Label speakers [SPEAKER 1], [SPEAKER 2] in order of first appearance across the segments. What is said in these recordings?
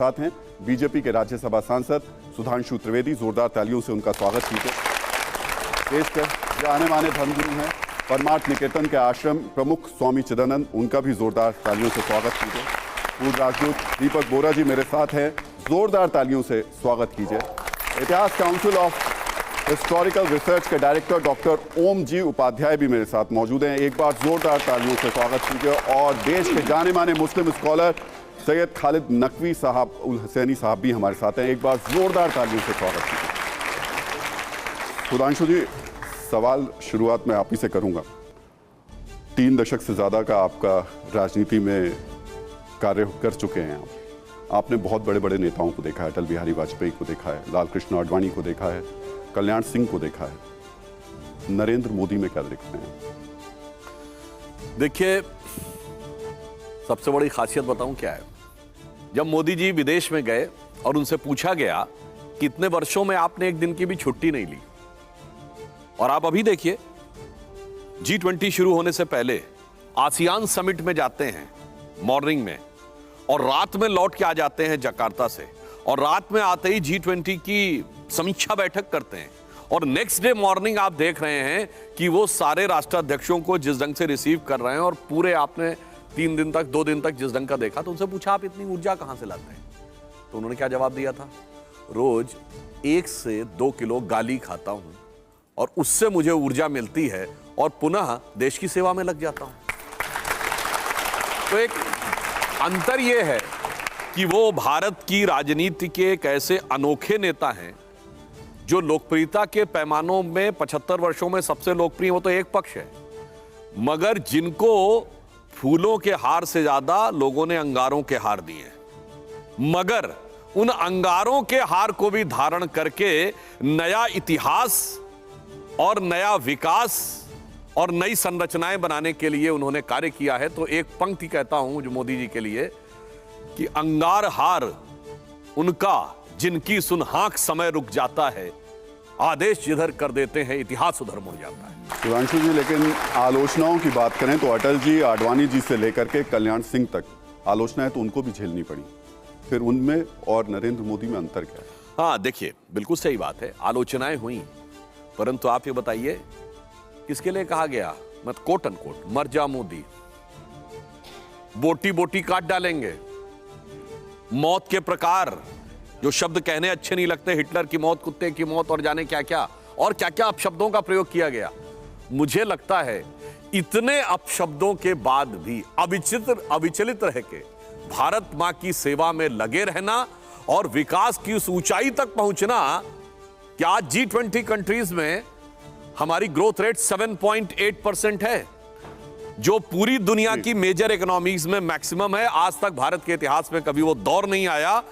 [SPEAKER 1] साथ हैं बीजेपी के राज्यसभा सांसद सुधांशु त्रिवेदी। जोरदार तालियों से उनका स्वागत कीजिए। देश के जाने माने धर्मगुरु हैं परमार्थ निकेतन के आश्रम प्रमुख स्वामी चिदानंद, उनका भी जोरदार तालियों से स्वागत कीजिए। पूर्व राजदूत दीपक बोरा जी मेरे साथ हैं, जोरदार तालियों से स्वागत कीजिए। इतिहास काउंसिल ऑफ हिस्टोरिकल रिसर्च के डायरेक्टर डॉक्टर ओम जी उपाध्याय भी मेरे साथ मौजूद हैं, एक बार जोरदार तालियों से स्वागत कीजिए। और देश के जाने माने मुस्लिम स्कॉलर सैयद खालिद नकवी साहब उल हुसैनी साहब भी हमारे साथ हैं, एक बार जोरदार तालियों से स्वागत कीजिए। सुधांशु जी, सवाल शुरुआत में आप ही से करूंगा। 3 दशक से ज्यादा का आपका राजनीति में कार्य कर चुके हैं आपने बहुत बड़े बड़े नेताओं को देखा है, अटल बिहारी वाजपेयी को देखा है, लाल कृष्ण आडवाणी को देखा है, कल्याण सिंह को देखा है। नरेंद्र मोदी में क्या देखते हैं?
[SPEAKER 2] देखिए, सबसे बड़ी खासियत बताऊं क्या है। जब मोदी जी विदेश में गए और उनसे पूछा गया कि इतने वर्षों में आपने एक दिन की भी छुट्टी नहीं ली, और आप अभी देखिए G20 शुरू होने से पहले आसियान समिट में जाते हैं मॉर्निंग में, और रात में लौट के आ जाते हैं जकार्ता से, और रात में आते ही G20 की समीक्षा बैठक करते हैं, और नेक्स्ट डे मॉर्निंग आप देख रहे हैं कि वो सारे राष्ट्राध्यक्षों को जिस ढंग से रिसीव कर रहे हैं, और पूरे आपने 2 दिन तक जिस ढंग का देखा, तो उनसे पूछा आप इतनी ऊर्जा कहां से लाते हैं, तो उन्होंने क्या जवाब दिया था? रोज 1 से 2 किलो गाली खाता हूं और उससे मुझे ऊर्जा मिलती है और पुनः देश की सेवा में लग जाता हूं। तो एक अंतर यह है कि वो भारत की राजनीति के एक ऐसे अनोखे नेता हैं जो लोकप्रियता के पैमानों में 75 वर्षों में सबसे लोकप्रिय, वो तो एक पक्ष है, मगर जिनको फूलों के हार से ज्यादा लोगों ने अंगारों के हार दिए, मगर उन अंगारों के हार को भी धारण करके नया इतिहास और नया विकास और नई संरचनाएं बनाने के लिए उन्होंने कार्य किया है। तो एक पंक्ति कहता हूं जो मोदी जी के लिए कि अंगार हार उनका जिनकी सुन हाक समय रुक जाता है, आदेश जिधर कर देते हैं इतिहास उधर मुड़ जाता है।
[SPEAKER 1] सुधांशु जी, लेकिन आलोचनाओं की बात करें तो अटल जी, आडवाणी जी से लेकर के कल्याण सिंह तक आलोचनाएं तो उनको भी झेलनी पड़ी, फिर उनमें और नरेंद्र मोदी में अंतर क्या है?
[SPEAKER 2] हाँ देखिए, बिल्कुल सही बात है, आलोचनाएं हुई, परंतु आप ये बताइए किसके लिए कहा गया, मत कोट अनकोट मर जा मोदी, बोटी बोटी काट डालेंगे, मौत के प्रकार जो शब्द कहने अच्छे नहीं लगते, हिटलर की मौत, कुत्ते की मौत और जाने क्या क्या और क्या क्या अपशब्दों का प्रयोग किया गया। मुझे लगता है इतने अपशब्दों के बाद भी अविचलित रह के भारत मां की सेवा में लगे रहना और विकास की उस ऊंचाई तक पहुंचना कि आज G20 कंट्रीज में हमारी ग्रोथ रेट 7.8% है, जो पूरी दुनिया की मेजर इकोनॉमीज में मैक्सिमम है। आज तक भारत के इतिहास में कभी वो दौर नहीं आया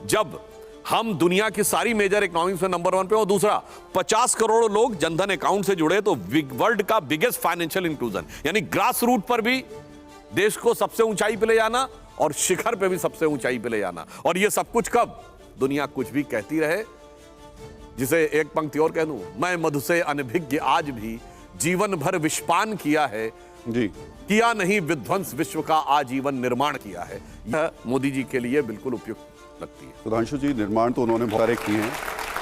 [SPEAKER 2] जब हम दुनिया की सारी मेजर इकोनॉमीज में नंबर 1 पे, और दूसरा 50 करोड़ लोग जनधन अकाउंट से जुड़े, तो वर्ल्ड का बिगेस्ट फाइनेंशियल इंक्लूजन, यानी ग्रास रूट पर भी देश को सबसे ऊंचाई पे ले जाना और शिखर पे भी सबसे ऊंचाई पे ले जाना। और ये सब कुछ कब? दुनिया कुछ भी कहती रहे, जिसे एक पंक्ति और कह दूं, मैं मधु से अनभिज्ञ आज भी जीवन भर विषपान किया है
[SPEAKER 1] जी,
[SPEAKER 2] किया नहीं विध्वंस विश्व का आजीवन निर्माण किया है। यह मोदी जी के लिए बिल्कुल उपयुक्त लगती है।
[SPEAKER 1] सुधांशु जी, निर्माण तो उन्होंने बहुत सारे किए हैं,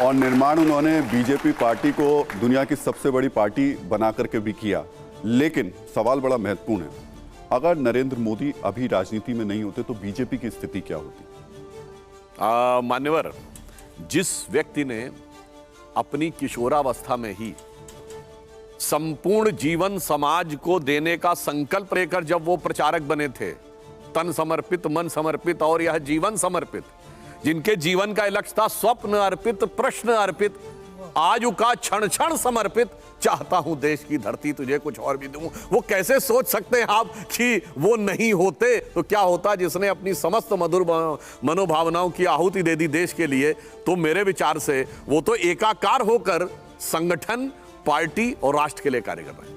[SPEAKER 1] और निर्माण उन्होंने बीजेपी पार्टी को दुनिया की सबसे बड़ी पार्टी बना करके भी किया। लेकिन सवाल बड़ा महत्वपूर्ण है, अगर नरेंद्र मोदी अभी राजनीति में नहीं होते तो बीजेपी की स्थिति क्या होती?
[SPEAKER 2] मान्यवर, जिस व्यक्ति ने अपनी किशोरावस्था में ही संपूर्ण जीवन समाज को देने का संकल्प लेकर जब वो प्रचारक बने थे, तन समर्पित, मन समर्पित और यह जीवन समर्पित, जिनके जीवन का लक्ष्य था स्वप्न अर्पित, प्रश्न अर्पित, आयु का क्षण क्षण समर्पित, चाहता हूं देश की धरती तुझे कुछ और भी दूं। वो कैसे सोच सकते हैं आप कि वो नहीं होते तो क्या होता, जिसने अपनी समस्त मधुर मनोभावनाओं की आहुति दे दी देश के लिए। तो मेरे विचार से वो तो एकाकार होकर संगठन, पार्टी और राष्ट्र के लिए कार्य कर रहे हैं।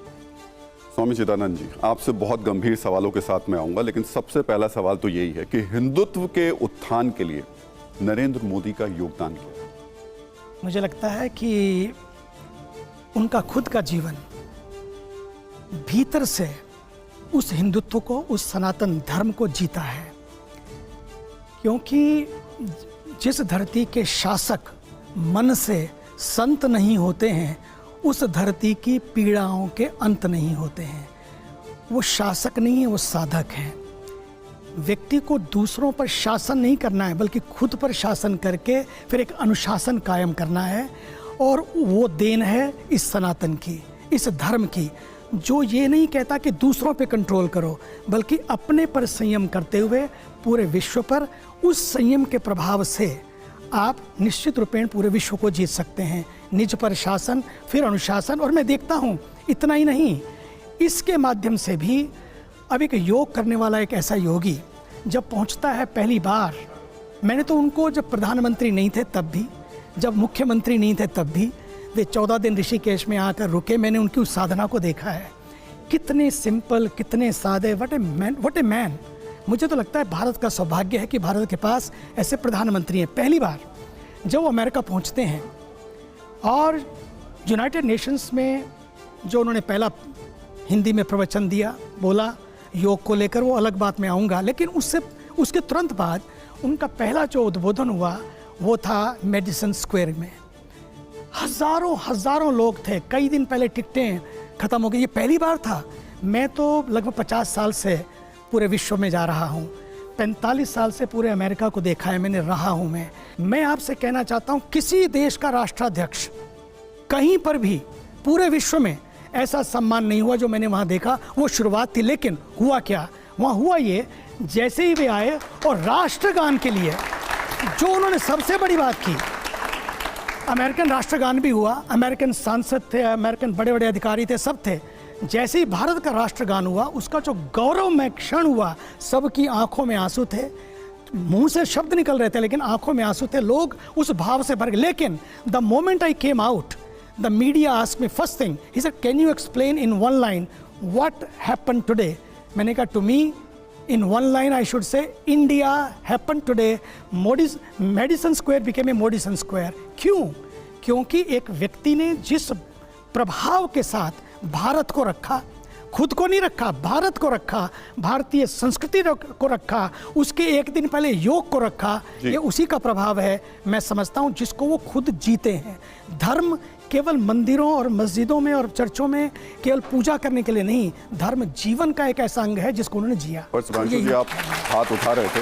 [SPEAKER 1] स्वामी चिदानंद जी, आपसे बहुत गंभीर सवालों के साथ मैं आऊंगा, लेकिन सबसे पहला सवाल तो यही है कि हिंदुत्व के उत्थान के लिए नरेंद्र मोदी का योगदान क्या है?
[SPEAKER 3] मुझे लगता है कि उनका खुद का जीवन भीतर से उस हिंदुत्व को, उस सनातन धर्म को जीता है, क्योंकि जिस धरती के शासक मन से संत नहीं होते हैं, उस धरती की पीड़ाओं के अंत नहीं होते हैं। वो शासक नहीं है, वो साधक हैं। व्यक्ति को दूसरों पर शासन नहीं करना है, बल्कि खुद पर शासन करके फिर एक अनुशासन कायम करना है। और वो देन है इस सनातन की, इस धर्म की, जो ये नहीं कहता कि दूसरों पे कंट्रोल करो, बल्कि अपने पर संयम करते हुए पूरे विश्व पर, उस संयम के प्रभाव से आप निश्चित रूपेण पूरे विश्व को जीत सकते हैं। निज पर शासन, फिर अनुशासन। और मैं देखता हूँ इतना ही नहीं, इसके माध्यम से भी अब एक योग करने वाला एक ऐसा योगी जब पहुँचता है पहली बार, मैंने तो उनको जब प्रधानमंत्री नहीं थे तब भी, जब मुख्यमंत्री नहीं थे तब भी, वे 14 दिन ऋषिकेश में आकर रुके, मैंने उनकी उस साधना को देखा है। कितने सिंपल, कितने सादे, व्हाट ए मैन। मुझे तो लगता है भारत का सौभाग्य है कि भारत के पास ऐसे प्रधानमंत्री हैं। पहली बार जब वो अमेरिका पहुंचते हैं और यूनाइटेड नेशंस में जो उन्होंने पहला हिंदी में प्रवचन दिया, बोला योग को लेकर, वो अलग बात में आऊँगा, लेकिन उसके तुरंत बाद उनका पहला जो उद्बोधन हुआ वो था मेडिसन स्क्वायर में। हज़ारों लोग थे, कई दिन पहले टिकटें ख़त्म हो गई। ये पहली बार था। मैं तो लगभग 50 साल से पूरे विश्व में जा रहा हूँ, 45 साल से पूरे अमेरिका को देखा है मैंने, रहा हूँ मैं आपसे कहना चाहता हूँ, किसी देश का राष्ट्राध्यक्ष कहीं पर भी पूरे विश्व में ऐसा सम्मान नहीं हुआ जो मैंने वहाँ देखा। वो शुरुआत थी, लेकिन हुआ क्या वहाँ? हुआ ये, जैसे ही वे आए और राष्ट्रगान के लिए जो उन्होंने सबसे बड़ी बात की, अमेरिकन राष्ट्रगान भी हुआ, अमेरिकन सांसद थे, अमेरिकन बड़े बड़े अधिकारी थे, सब थे। जैसे ही भारत का राष्ट्रगान हुआ, उसका जो गौरवमय क्षण हुआ, सबकी आंखों में आंसू थे, मुंह से शब्द निकल रहे थे लेकिन आंखों में आंसू थे, लोग उस भाव से भर गए। लेकिन the moment I came out, the media asked me first thing, he said can you explain in one line what happened today? मैंने कहा to me in one line I should say India happened today, Madison Square became a Madison Square। क्यों? क्योंकि एक व्यक्ति ने जिस प्रभाव के साथ भारत को रखा, खुद को नहीं रखा, भारत को रखा, भारतीय संस्कृति को रखा, उसके एक दिन पहले योग को रखा, ये उसी का प्रभाव है मैं समझता हूँ, जिसको वो खुद जीते हैं। धर्म केवल मंदिरों और मस्जिदों में और चर्चों में केवल पूजा करने के लिए नहीं, धर्म जीवन का एक ऐसा अंग है जिसको उन्होंने जिया।
[SPEAKER 1] पर सुधांशु जी, आप हाथ उठा रहे थे,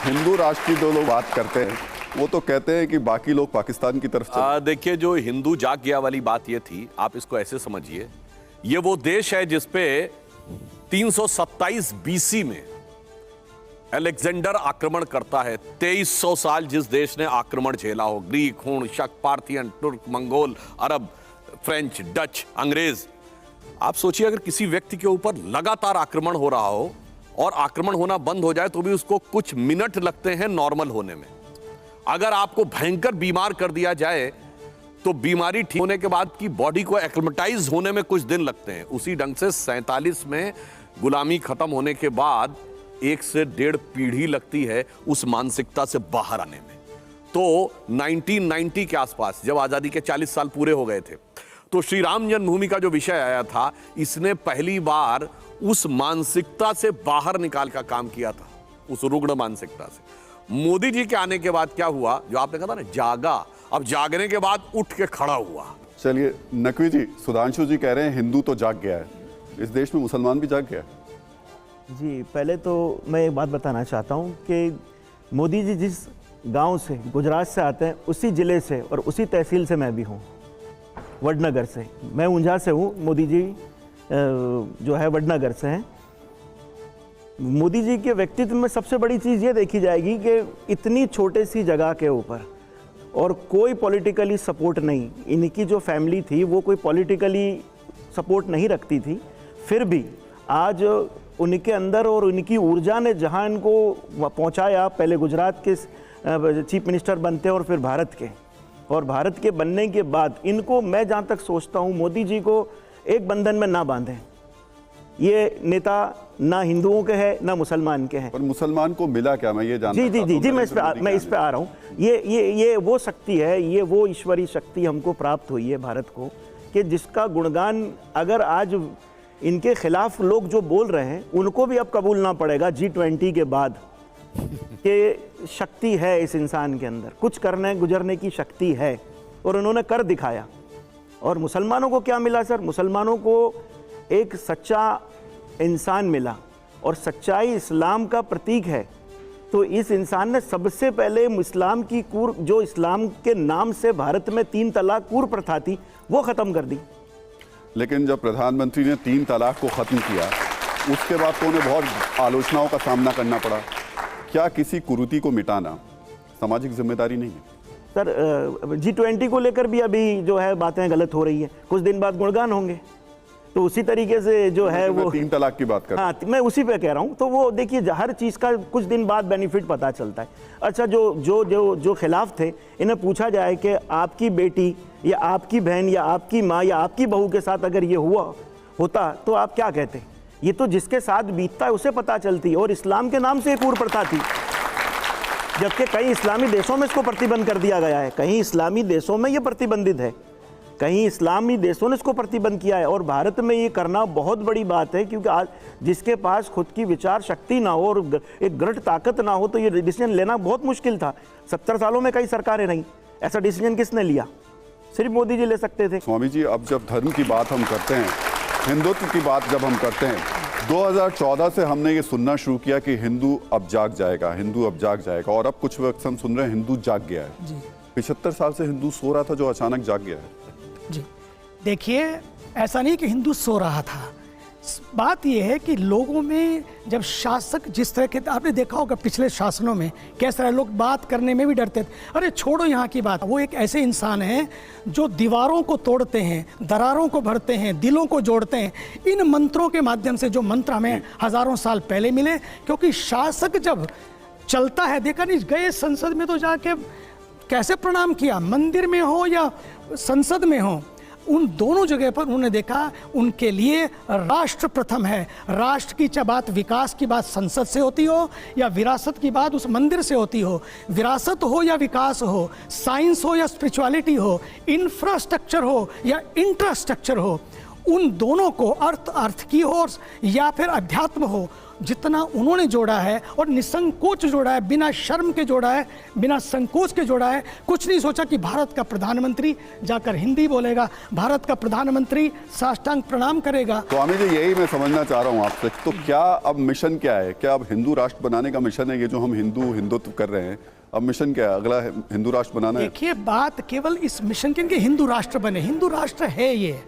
[SPEAKER 1] हिंदू राष्ट्र की जो लोग बात करते हैं वो तो कहते हैं कि बाकी लोग पाकिस्तान की तरफ चले।
[SPEAKER 2] देखिए, जो हिंदू जाग गया वाली बात ये थी, आप इसको ऐसे समझिए, ये वो देश है जिसपे 327 बीसी में अलेक्जेंडर आक्रमण करता है। 2300 साल जिस देश ने आक्रमण झेला हो, ग्रीक, हूण, शक, पार्थियन, तुर्क, मंगोल, अरब, फ्रेंच, डच, अंग्रेज। आप सोचिए, अगर किसी व्यक्ति के ऊपर लगातार आक्रमण हो रहा हो और आक्रमण होना बंद हो जाए तो भी उसको कुछ मिनट लगते हैं नॉर्मल होने में। अगर आपको भयंकर बीमार कर दिया जाए तो बीमारी ठीक होने के बाद की बॉडी को एक्लेमेटाइज होने में कुछ दिन लगते हैं। उसी ढंग से 47 में गुलामी खत्म होने के बाद 1 से 1.5 पीढ़ी लगती है उस मानसिकता से बाहर आने में। तो 1990 के आसपास जब आजादी के 40 साल पूरे हो गए थे, तो श्री राम जन्मभूमि का जो विषय आया था, इसने पहली बार उस मानसिकता से बाहर निकाल का काम किया था, उस रुग्ण मानसिकता से। मोदी जी के आने के बाद क्या हुआ, जो आपने कहा था ना, जागा, अब जागने के बाद उठ के खड़ा हुआ।
[SPEAKER 1] चलिए नकवी जी, सुधांशु जी कह रहे हैं हिंदू तो जाग गया है, इस देश में मुसलमान भी जाग गया है।
[SPEAKER 4] जी, पहले तो मैं एक बात बताना चाहता हूँ कि मोदी जी जिस गांव से, गुजरात से आते हैं, उसी ज़िले से और उसी तहसील से मैं भी हूँ, वडनगर से। मैं ऊंझा से हूँ, मोदी जी जो है वडनगर से हैं। मोदी जी के व्यक्तित्व में सबसे बड़ी चीज़ ये देखी जाएगी कि इतनी छोटे सी जगह के ऊपर और कोई पॉलिटिकली सपोर्ट नहीं, इनकी जो फैमिली थी वो कोई पॉलिटिकली सपोर्ट नहीं रखती थी, फिर भी आज उनके अंदर और उनकी ऊर्जा ने जहां इनको पहुंचाया, पहले गुजरात के चीफ मिनिस्टर बनते और फिर भारत के, और भारत के बनने के बाद इनको, मैं जहां तक सोचता हूं, मोदी जी को एक बंधन में ना बांधें। ये नेता ना हिंदुओं के हैं ना मुसलमान के हैं।
[SPEAKER 1] पर मुसलमान को मिला क्या, मैं ये जानना
[SPEAKER 4] जी जी जी मैं इस पे आ रहा हूँ। ये वो शक्ति है, ये वो ईश्वरीय शक्ति हमको प्राप्त हुई है भारत को, कि जिसका गुणगान अगर आज इनके खिलाफ लोग जो बोल रहे हैं उनको भी अब कबूलना पड़ेगा G20 के बाद, कि शक्ति है इस इंसान के अंदर, कुछ करने गुजरने की शक्ति है और उन्होंने कर दिखाया। और मुसलमानों को क्या मिला सर? मुसलमानों को एक सच्चा इंसान मिला और सच्चाई इस्लाम का प्रतीक है। तो इस इंसान ने सबसे पहले इस्लाम की जो इस्लाम के नाम से भारत में 3 तलाक कुर प्रथा थी वो ख़त्म कर दी।
[SPEAKER 1] लेकिन जब प्रधानमंत्री ने 3 तलाक को ख़त्म किया उसके बाद तो उन्हें बहुत आलोचनाओं का सामना करना पड़ा। क्या किसी कुरीति को मिटाना सामाजिक जिम्मेदारी नहीं है?
[SPEAKER 4] सर G20 को लेकर भी अभी जो है बातें गलत हो रही है, कुछ दिन बाद गुणगान होंगे। तो उसी तरीके से जो है वो
[SPEAKER 1] 3 तलाक की बात कर रहा हूं।
[SPEAKER 4] हाँ, मैं उसी पे कह रहा हूँ। तो वो देखिए हर चीज़ का कुछ दिन बाद बेनिफिट पता चलता है। अच्छा, जो खिलाफ थे इन्हें पूछा जाए कि आपकी बेटी या आपकी बहन या आपकी माँ या आपकी बहू के साथ अगर ये होता तो आप क्या कहते? ये तो जिसके साथ बीतता है उसे पता चलती है। और इस्लाम के नाम से एक और प्रथा थी, जबकि कई इस्लामी देशों में इसको प्रतिबंध कर दिया गया है। कहीं इस्लामी देशों में ये प्रतिबंधित है, कहीं इस्लामी देशों ने इसको प्रतिबंध किया है। और भारत में ये करना बहुत बड़ी बात है, क्योंकि आज जिसके पास खुद की विचार शक्ति ना हो और एक दृढ़ ताकत ना हो तो ये डिसीजन लेना बहुत मुश्किल था। 70 सालों में कई सरकारें रहीं, ऐसा डिसीजन किसने लिया? सिर्फ मोदी जी ले सकते थे।
[SPEAKER 1] स्वामी जी, अब जब धर्म की बात हम करते हैं, हिंदुत्व की बात जब हम करते हैं, 2014 से हमने ये सुनना शुरू किया कि हिंदू अब जाग जाएगा, हिंदू अब जाग जाएगा, और अब कुछ वक्त हम सुन रहे हैं हिंदू जाग गया है।
[SPEAKER 3] जी
[SPEAKER 1] 75 साल से हिंदू सो रहा था जो अचानक जाग गया है।
[SPEAKER 3] जी, देखिए ऐसा नहीं कि हिंदू सो रहा था। बात यह है कि लोगों में जब शासक जिस तरह के, आपने देखा होगा पिछले शासनों में कैस तरह लोग बात करने में भी डरते थे। अरे छोड़ो यहाँ की बात, वो एक ऐसे इंसान हैं जो दीवारों को तोड़ते हैं, दरारों को भरते हैं, दिलों को जोड़ते हैं। इन मंत्रों के माध्यम से, जो मंत्र हमें हजारों साल पहले मिले, क्योंकि शासक जब चलता है, देखा नहीं, गए संसद में तो जाके कैसे प्रणाम किया, मंदिर में हो या संसद में हो, उन दोनों जगह पर उन्होंने देखा उनके लिए राष्ट्र प्रथम है। राष्ट्र की चाहे बात विकास की बात संसद से होती हो या विरासत की बात उस मंदिर से होती हो, विरासत हो या विकास हो, साइंस हो या स्पिरिचुअलिटी हो, इंफ्रास्ट्रक्चर हो या इंफ्रास्ट्रक्चर हो, उन दोनों को अर्थ की हो या फिर अध्यात्म हो, जितना उन्होंने जोड़ा है और निसंकोच जोड़ा है, बिना शर्म के जोड़ा है, बिना संकोच के जोड़ा है। कुछ नहीं सोचा कि भारत का प्रधानमंत्री जाकर हिंदी बोलेगा, भारत का प्रधानमंत्री साष्टांग प्रणाम करेगा।
[SPEAKER 1] स्वामी जी, यही मैं समझना चाह रहा हूँ आपसे, तो क्या अब मिशन क्या है? क्या अब हिंदू राष्ट्र बनाने का मिशन है? ये जो हम हिंदुत्व कर रहे हैं, अब मिशन क्या है? अगला हिंदू राष्ट्र बनाना है?
[SPEAKER 3] देखिए, बात केवल इस मिशन की हिंदू राष्ट्र बने, हिंदू राष्ट्र है ये,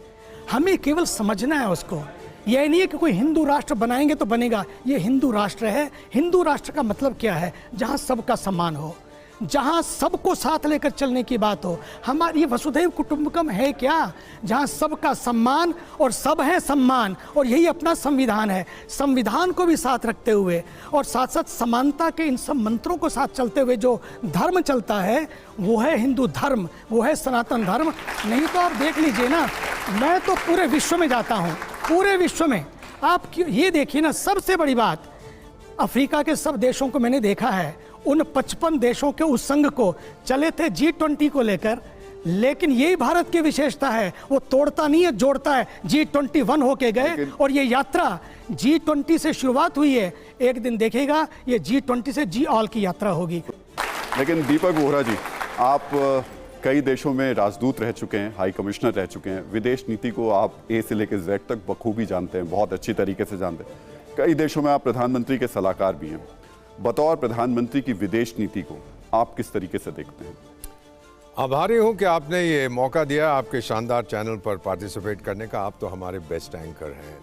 [SPEAKER 3] हमें केवल समझना है उसको। यह नहीं है कि कोई हिंदू राष्ट्र बनाएंगे तो बनेगा, ये हिंदू राष्ट्र है। हिंदू राष्ट्र का मतलब क्या है? जहां सबका सम्मान हो, जहां सबको साथ लेकर चलने की बात हो। हमारी वसुधैव कुटुंबकम है क्या? जहां सबका सम्मान और सब है सम्मान, और यही अपना संविधान है। संविधान को भी साथ रखते हुए और साथ साथ समानता के इन सब मंत्रों को साथ चलते हुए जो धर्म चलता है वो है हिंदू धर्म, वो है सनातन धर्म। नहीं तो आप देख लीजिए ना, मैं तो पूरे विश्व में जाता हूँ, पूरे विश्व में आप ये देखिए ना, सबसे बड़ी बात, अफ्रीका के सब देशों को मैंने देखा है, उन 55 देशों के उस संघ को चले थे G20 को लेकर, लेकिन यही भारत की विशेषता है, वो तोड़ता नहीं है, जोड़ता है। G21 होके गए और ये यात्रा G20 से शुरुआत हुई है, एक दिन देखेगा ये G20 से G ऑल की यात्रा होगी।
[SPEAKER 1] लेकिन दीपक बोहरा जी, आप कई देशों में राजदूत रह चुके हैं, हाई कमिश्नर रह चुके हैं, विदेश नीति को आप ए से लेकर जेड तक बखूबी जानते हैं, बहुत अच्छी तरीके से जानते हैं। कई देशों में आप प्रधानमंत्री के सलाहकार भी हैं। बतौर प्रधानमंत्री की विदेश नीति को आप किस तरीके से देखते हैं?
[SPEAKER 5] आभारी हूं कि आपने ये मौका दिया आपके शानदार चैनल पर पार्टिसिपेट करने का। आप तो हमारे बेस्ट एंकर हैं।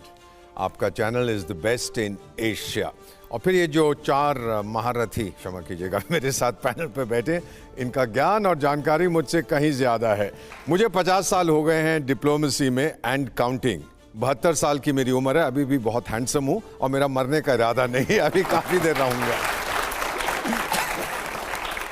[SPEAKER 5] आपका channel is the best in Asia. और फिर ये जो 4 महारथी, क्षमा कीजिएगा, मेरे साथ पैनल पे बैठे, इनका ज्ञान और जानकारी मुझसे कहीं ज़्यादा है। मुझे 50 साल हो गए हैं डिप्लोमेसी में एंड काउंटिंग। 72 साल की मेरी उम्र है, अभी भी बहुत हैंडसम हूँ और मेरा मरने का इरादा नहीं है, अभी काफ़ी देर रहूँगा।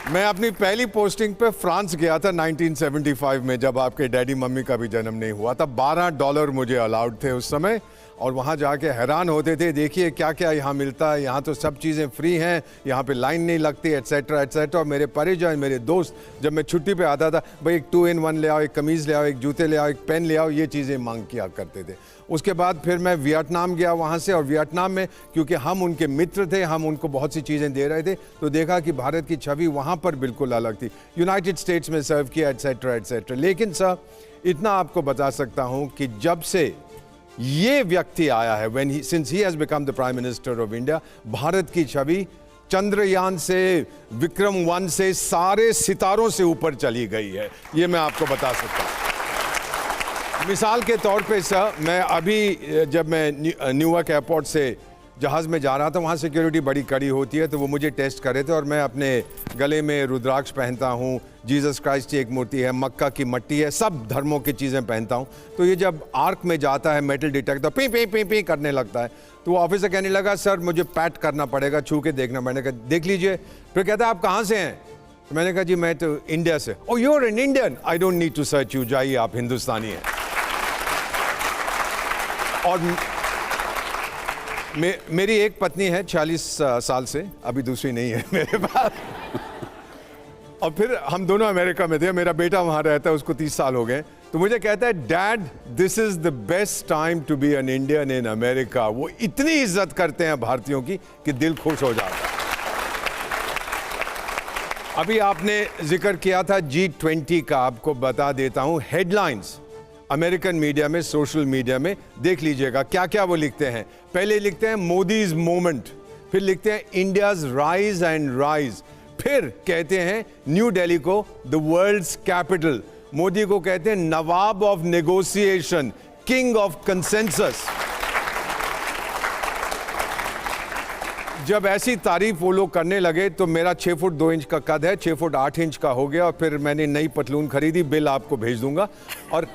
[SPEAKER 5] मैं अपनी पहली पोस्टिंग पे फ्रांस गया था 1975 में, जब आपके डैडी मम्मी का भी जन्म नहीं हुआ था। $12 मुझे अलाउड थे उस समय, और वहाँ जाके हैरान होते थे, देखिए क्या क्या यहाँ मिलता है, यहाँ तो सब चीज़ें फ्री हैं, यहाँ पे लाइन नहीं लगती, एट्सेट्रा एट्सेट्रा। और मेरे परिजन, मेरे दोस्त, जब मैं छुट्टी पे आता था, भाई एक 2-in-1 ले आओ, एक कमीज़ ले आओ, एक जूते ले आओ, एक पेन ले आओ, ये चीज़ें मांग किया करते थे। उसके बाद फिर मैं वियतनाम गया वहाँ से, और वियतनाम में क्योंकि हम उनके मित्र थे, हम उनको बहुत सी चीज़ें दे रहे थे, तो देखा कि भारत की छवि वहाँ पर बिल्कुल अलग थी। यूनाइटेड स्टेट्स में सर्व किया, एट्सेट्रा एट्सेट्रा। लेकिन सर इतना आपको बता सकता हूँ कि जब से ये व्यक्ति आया है, since he has become the prime minister of India, Bharat की छवि चंद्रयान से, विक्रम 1 से, सारे सितारों से ऊपर चली गई है, ये मैं आपको बता सकता हूँ। मिसाल के तौर पे सर, मैं अभी जब मैं न्यूयॉर्क एयरपोर्ट से जहाज़ में जा रहा था, वहाँ सिक्योरिटी बड़ी कड़ी होती है, तो वो मुझे टेस्ट कर रहे थे, और मैं अपने गले में रुद्राक्ष पहनता हूँ, जीसस क्राइस्ट की एक मूर्ति है, मक्का की मट्टी है, सब धर्मों की चीज़ें पहनता हूँ। तो ये जब आर्क में जाता है metal detector, P P P P करने लगता है, तो वो ऑफिसर कहने लगा, सर मुझे पैट करना पड़ेगा, छू के देखना। मैंने कहा देख लीजिए। फिर कहता है आप कहाँ से हैं? तो मैंने कहा जी मैं तो इंडिया से। Oh you are an Indian, I don't need to search you, जाइए आप हिंदुस्तानी हैं। और मेरी एक पत्नी है 46 साल से, अभी दूसरी नहीं है मेरे पास। और फिर हम दोनों अमेरिका में थे, मेरा बेटा वहाँ रहता है, उसको 30 साल हो गए। तो मुझे कहता है dad this is the best time to be an Indian in America. वो इतनी इज्जत करते हैं भारतीयों की कि दिल खुश हो जाता है। अभी आपने जिक्र किया था G20 का, आपको बता देता हूं हेडलाइंस अमेरिकन मीडिया में, सोशल मीडिया में देख लीजिएगा क्या क्या वो लिखते हैं। पहले लिखते हैं मोदीज मोमेंट, फिर लिखते हैं इंडियाज राइज एंड राइज, फिर कहते हैं न्यू दिल्ली को द वर्ल्ड्स कैपिटल, मोदी को कहते हैं nawab of negotiation, king of consensus. जब ऐसी तारीफ वो लोग करने लगे तो मेरा 6 फुट 2 इंच का कद है, 6 फुट 8 इंच का हो गया, और फिर मैंने नई पतलून खरीदी, बिल आपको भेज दूंगा, और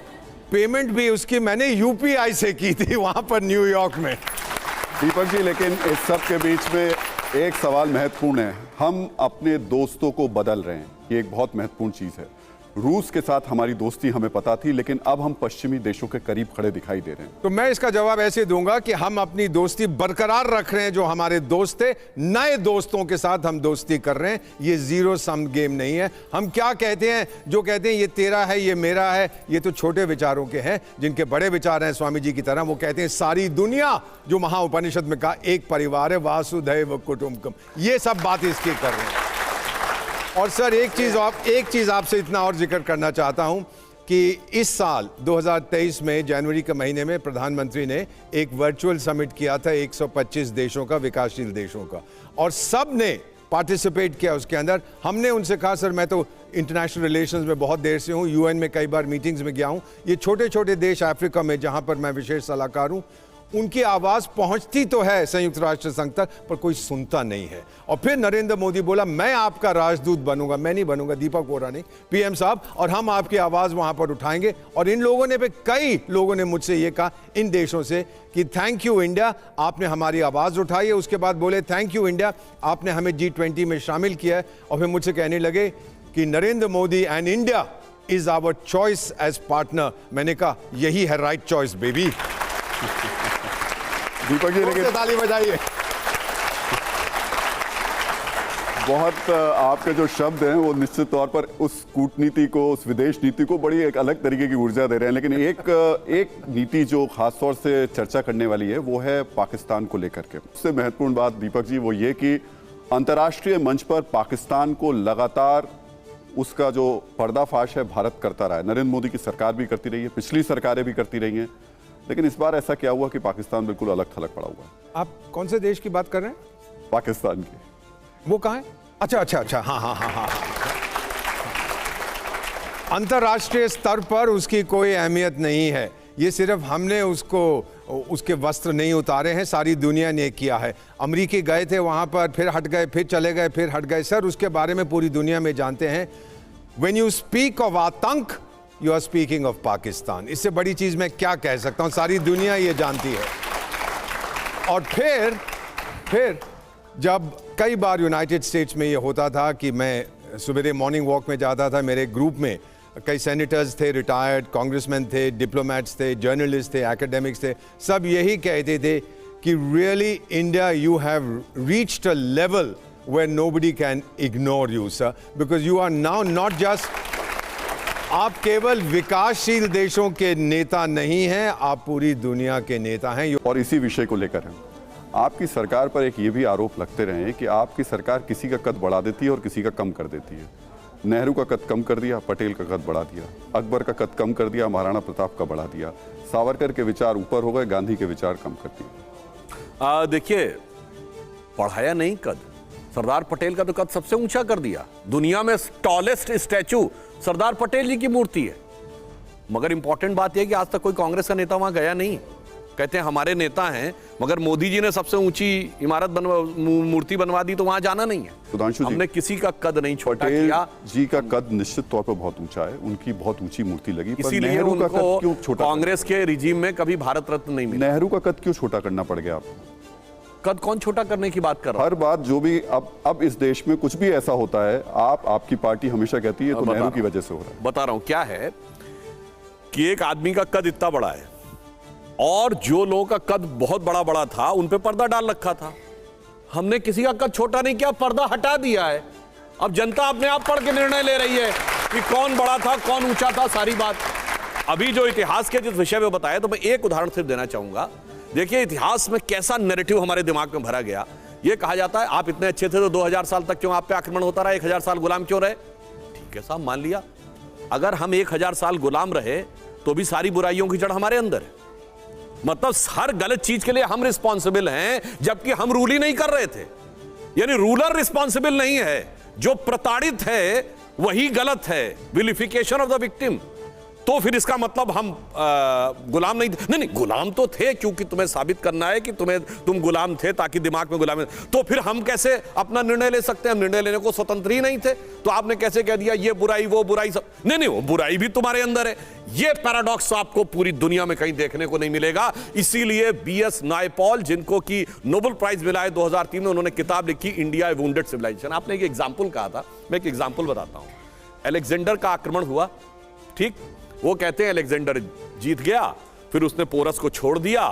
[SPEAKER 5] पेमेंट भी उसकी मैंने यूपीआई से की थी वहां पर न्यूयॉर्क में।
[SPEAKER 1] दीपक जी, लेकिन इस सब के बीच में एक सवाल महत्वपूर्ण है, हम अपने दोस्तों को बदल रहे हैं, ये एक बहुत महत्वपूर्ण चीज है। रूस के साथ हमारी दोस्ती हमें पता थी, लेकिन अब हम पश्चिमी देशों के करीब खड़े दिखाई दे रहे हैं।
[SPEAKER 5] तो मैं इसका जवाब ऐसे दूंगा कि हम अपनी दोस्ती बरकरार रख रहे हैं, जो हमारे दोस्त थे, नए दोस्तों के साथ हम दोस्ती कर रहे हैं। ये जीरो सम गेम नहीं है। हम क्या कहते हैं, जो कहते हैं ये तेरा है, ये मेरा है, ये तो छोटे विचारों के हैं। जिनके बड़े विचार हैं स्वामी जी की तरह, वो कहते हैं सारी दुनिया, जो महाउपनिषद में कहा एक परिवार है, वासुदैव कुटुंबकम, ये सब बात इसकी कर रहे हैं। और सर एक चीज आपसे इतना और जिक्र करना चाहता हूं कि इस साल 2023 में जनवरी के महीने में प्रधानमंत्री ने एक वर्चुअल समिट किया था 125 देशों का, विकासशील देशों का, और सब ने पार्टिसिपेट किया उसके अंदर। हमने उनसे कहा सर मैं तो इंटरनेशनल रिलेशंस में बहुत देर से हूं, यूएन में कई बार मीटिंग्स में गया हूं, ये छोटे छोटे देश अफ्रीका में जहां पर मैं विशेष सलाहकार हूं, उनकी आवाज पहुंचती तो है संयुक्त राष्ट्र संघ तक, पर कोई सुनता नहीं है। और फिर नरेंद्र मोदी बोला मैं आपका राजदूत बनूंगा, मैं नहीं बनूंगा, दीपक वोरा नहीं, पीएम साहब, और हम आपकी आवाज वहां पर उठाएंगे। और इन लोगों ने, कई लोगों ने मुझसे ये कहा इन देशों से कि थैंक यू इंडिया, आपने हमारी आवाज उठाई है। उसके बाद बोले थैंक यू इंडिया, आपने हमें G20 में शामिल किया है। और फिर मुझसे कहने लगे कि Narendra Modi and India is our choice as partner. मैंने कहा यही है right choice baby.
[SPEAKER 1] Deepak ji, लेकिन
[SPEAKER 5] ताली बजाइए।
[SPEAKER 1] बहुत आपके जो शब्द हैं वो निश्चित तौर पर उस कूटनीति को, उस विदेश नीति को बड़ी एक अलग तरीके की ऊर्जा दे रहे हैं। लेकिन एक नीति जो खासतौर से चर्चा करने वाली है वो है पाकिस्तान को लेकर के। सबसे महत्वपूर्ण बात दीपक जी वो ये कि अंतर्राष्ट्रीय मंच पर पाकिस्तान को लगातार उसका जो पर्दाफाश है भारत करता रहा है। नरेंद्र मोदी की सरकार भी करती रही है, पिछली सरकारें भी करती रही हैं, लेकिन इस बार ऐसा क्या हुआ कि पाकिस्तान बिल्कुल अलग थलग पड़ा हुआ है।
[SPEAKER 5] आप कौन से देश की बात कर रहे हैं?
[SPEAKER 1] पाकिस्तान की।
[SPEAKER 5] वो कहाँ है? अच्छा, हाँ। अंतर्राष्ट्रीय स्तर पर उसकी कोई अहमियत नहीं है। ये सिर्फ हमने उसके वस्त्र नहीं उतारे हैं, सारी दुनिया ने किया है। अमेरिकी गए थे वहाँ पर, फिर हट गए, फिर चले गए, फिर हट गए। सर उसके बारे में पूरी दुनिया में जानते हैं। When you speak of आतंक, you are speaking of Pakistan. इससे बड़ी चीज मैं क्या कह सकता हूं, सारी दुनिया ये जानती है। और फिर जब कई बार यूनाइटेड स्टेट्स में ये होता था कि मैं सवेरे मॉर्निंग वॉक में जाता था, मेरे ग्रुप में कई सेनेटर्स थे, रिटायर्ड कांग्रेसमैन थे, डिप्लोमेट्स थे, जर्नलिस्ट थे, एकेडमिक्स थे, सब यही कहते थे कि really India you have reached a level where nobody can ignore you sir, because you are now not just, आप केवल विकासशील देशों के नेता नहीं हैं, आप पूरी दुनिया के नेता हैं।
[SPEAKER 1] और इसी विषय को लेकर है, आपकी सरकार पर एक ये भी आरोप लगते रहे हैं कि आपकी सरकार किसी का कद बढ़ा देती है और किसी का कम कर देती है। नेहरू का कद कम कर दिया, पटेल का कद बढ़ा दिया, अकबर का कद कम कर दिया, महाराणा प्रताप का बढ़ा दिया, सावरकर के विचार ऊपर हो गए, गांधी के विचार कम कर दिए।
[SPEAKER 2] देखिए, बढ़ाया नहीं कद, सरदार पटेल का तो कद सबसे ऊंचा कर दिया। दुनिया में टॉलेस्ट स्टैचू सरदार पटेल जी की मूर्ति है। मगर इंपॉर्टेंट बात यह कि आज तक कोई कांग्रेस का नेता वहां गया नहीं। कहते हैं हमारे नेता हैं, मगर मोदी जी ने सबसे ऊंची इमारत मूर्ति बनवा दी तो वहां जाना नहीं है।
[SPEAKER 1] सुधांशु जी,
[SPEAKER 2] हमने किसी का कद नहीं छोटा
[SPEAKER 1] पटेल
[SPEAKER 2] किया।
[SPEAKER 1] जी का कद निश्चित तौर पर बहुत ऊंचा है, उनकी बहुत ऊंची मूर्ति लगी, पर
[SPEAKER 2] इसीलिए
[SPEAKER 1] नेहरू का कद क्यों
[SPEAKER 2] उनको
[SPEAKER 1] छोटा?
[SPEAKER 2] कांग्रेस के रिजीम में कभी भारत रत्न नहीं मिला।
[SPEAKER 1] नेहरू का कद क्यों छोटा करना पड़ गया आपको?
[SPEAKER 2] कद कौन छोटा करने की बात कर रहा है?
[SPEAKER 1] हर बात जो भी अब इस देश में कुछ भी ऐसा होता है, आपकी पार्टी हमेशा कहती है तो नेहरू की वजह से हो रहा है।
[SPEAKER 2] बता रहा हूं क्या है कि एक आदमी का कद इतना बड़ा है और जो लोगों का कद बहुत बड़ा बड़ा था उन पे पर्दा डाल रखा था। हमने किसी का कद छोटा नहीं किया, पर्दा हटा दिया है। अब जनता अपने आप पढ़ के निर्णय ले रही है कि कौन बड़ा था, कौन ऊंचा था, सारी बात। अभी जो इतिहास के जिस विषय में बताया, तो मैं एक उदाहरण सिर्फ देना चाहूंगा। देखिए इतिहास में कैसा नैरेटिव हमारे दिमाग में भरा गया। यह कहा जाता है आप इतने अच्छे थे तो 2000 साल तक क्यों आप पे आक्रमण होता रहा, 1000 साल गुलाम क्यों रहे? ठीक है साहब, मान लिया। अगर हम 1000 साल गुलाम रहे तो भी सारी बुराइयों की जड़ हमारे अंदर है। मतलब हर गलत चीज के लिए हम रिस्पॉन्सिबल हैं, जबकि हम रूल ही नहीं कर रहे थे। यानी रूलर रिस्पॉन्सिबल नहीं है, जो प्रताड़ित है वही गलत है। Vilification of the victim. तो फिर इसका मतलब हम गुलाम नहीं थे? नहीं, गुलाम तो थे, क्योंकि तुम्हें साबित करना है कि तुम गुलाम थे ताकि दिमाग में गुलाम। तो फिर हम कैसे अपना निर्णय ले सकते हैं? हम निर्णय लेने को स्वतंत्र ही नहीं थे। तो आपने कैसे कह दिया ये बुराई वो बुराई सब? नहीं, वो बुराई भी तुम्हारे अंदर है। ये पैराडॉक्स आपको पूरी दुनिया में कहीं देखने को नहीं मिलेगा। इसीलिए बीएस नायपॉल, जिनको की नोबेल प्राइज मिला है 2003 में, उन्होंने किताब लिखी इंडिया ए वुंडेड सिविलाइजेशन। आपने एक एग्जाम्पल कहा था, मैं एक एग्जाम्पल बताता हूं। अलेक्जेंडर का आक्रमण हुआ, ठीक, वो कहते हैं अलेक्जेंडर जीत गया, फिर उसने पोरस को छोड़ दिया,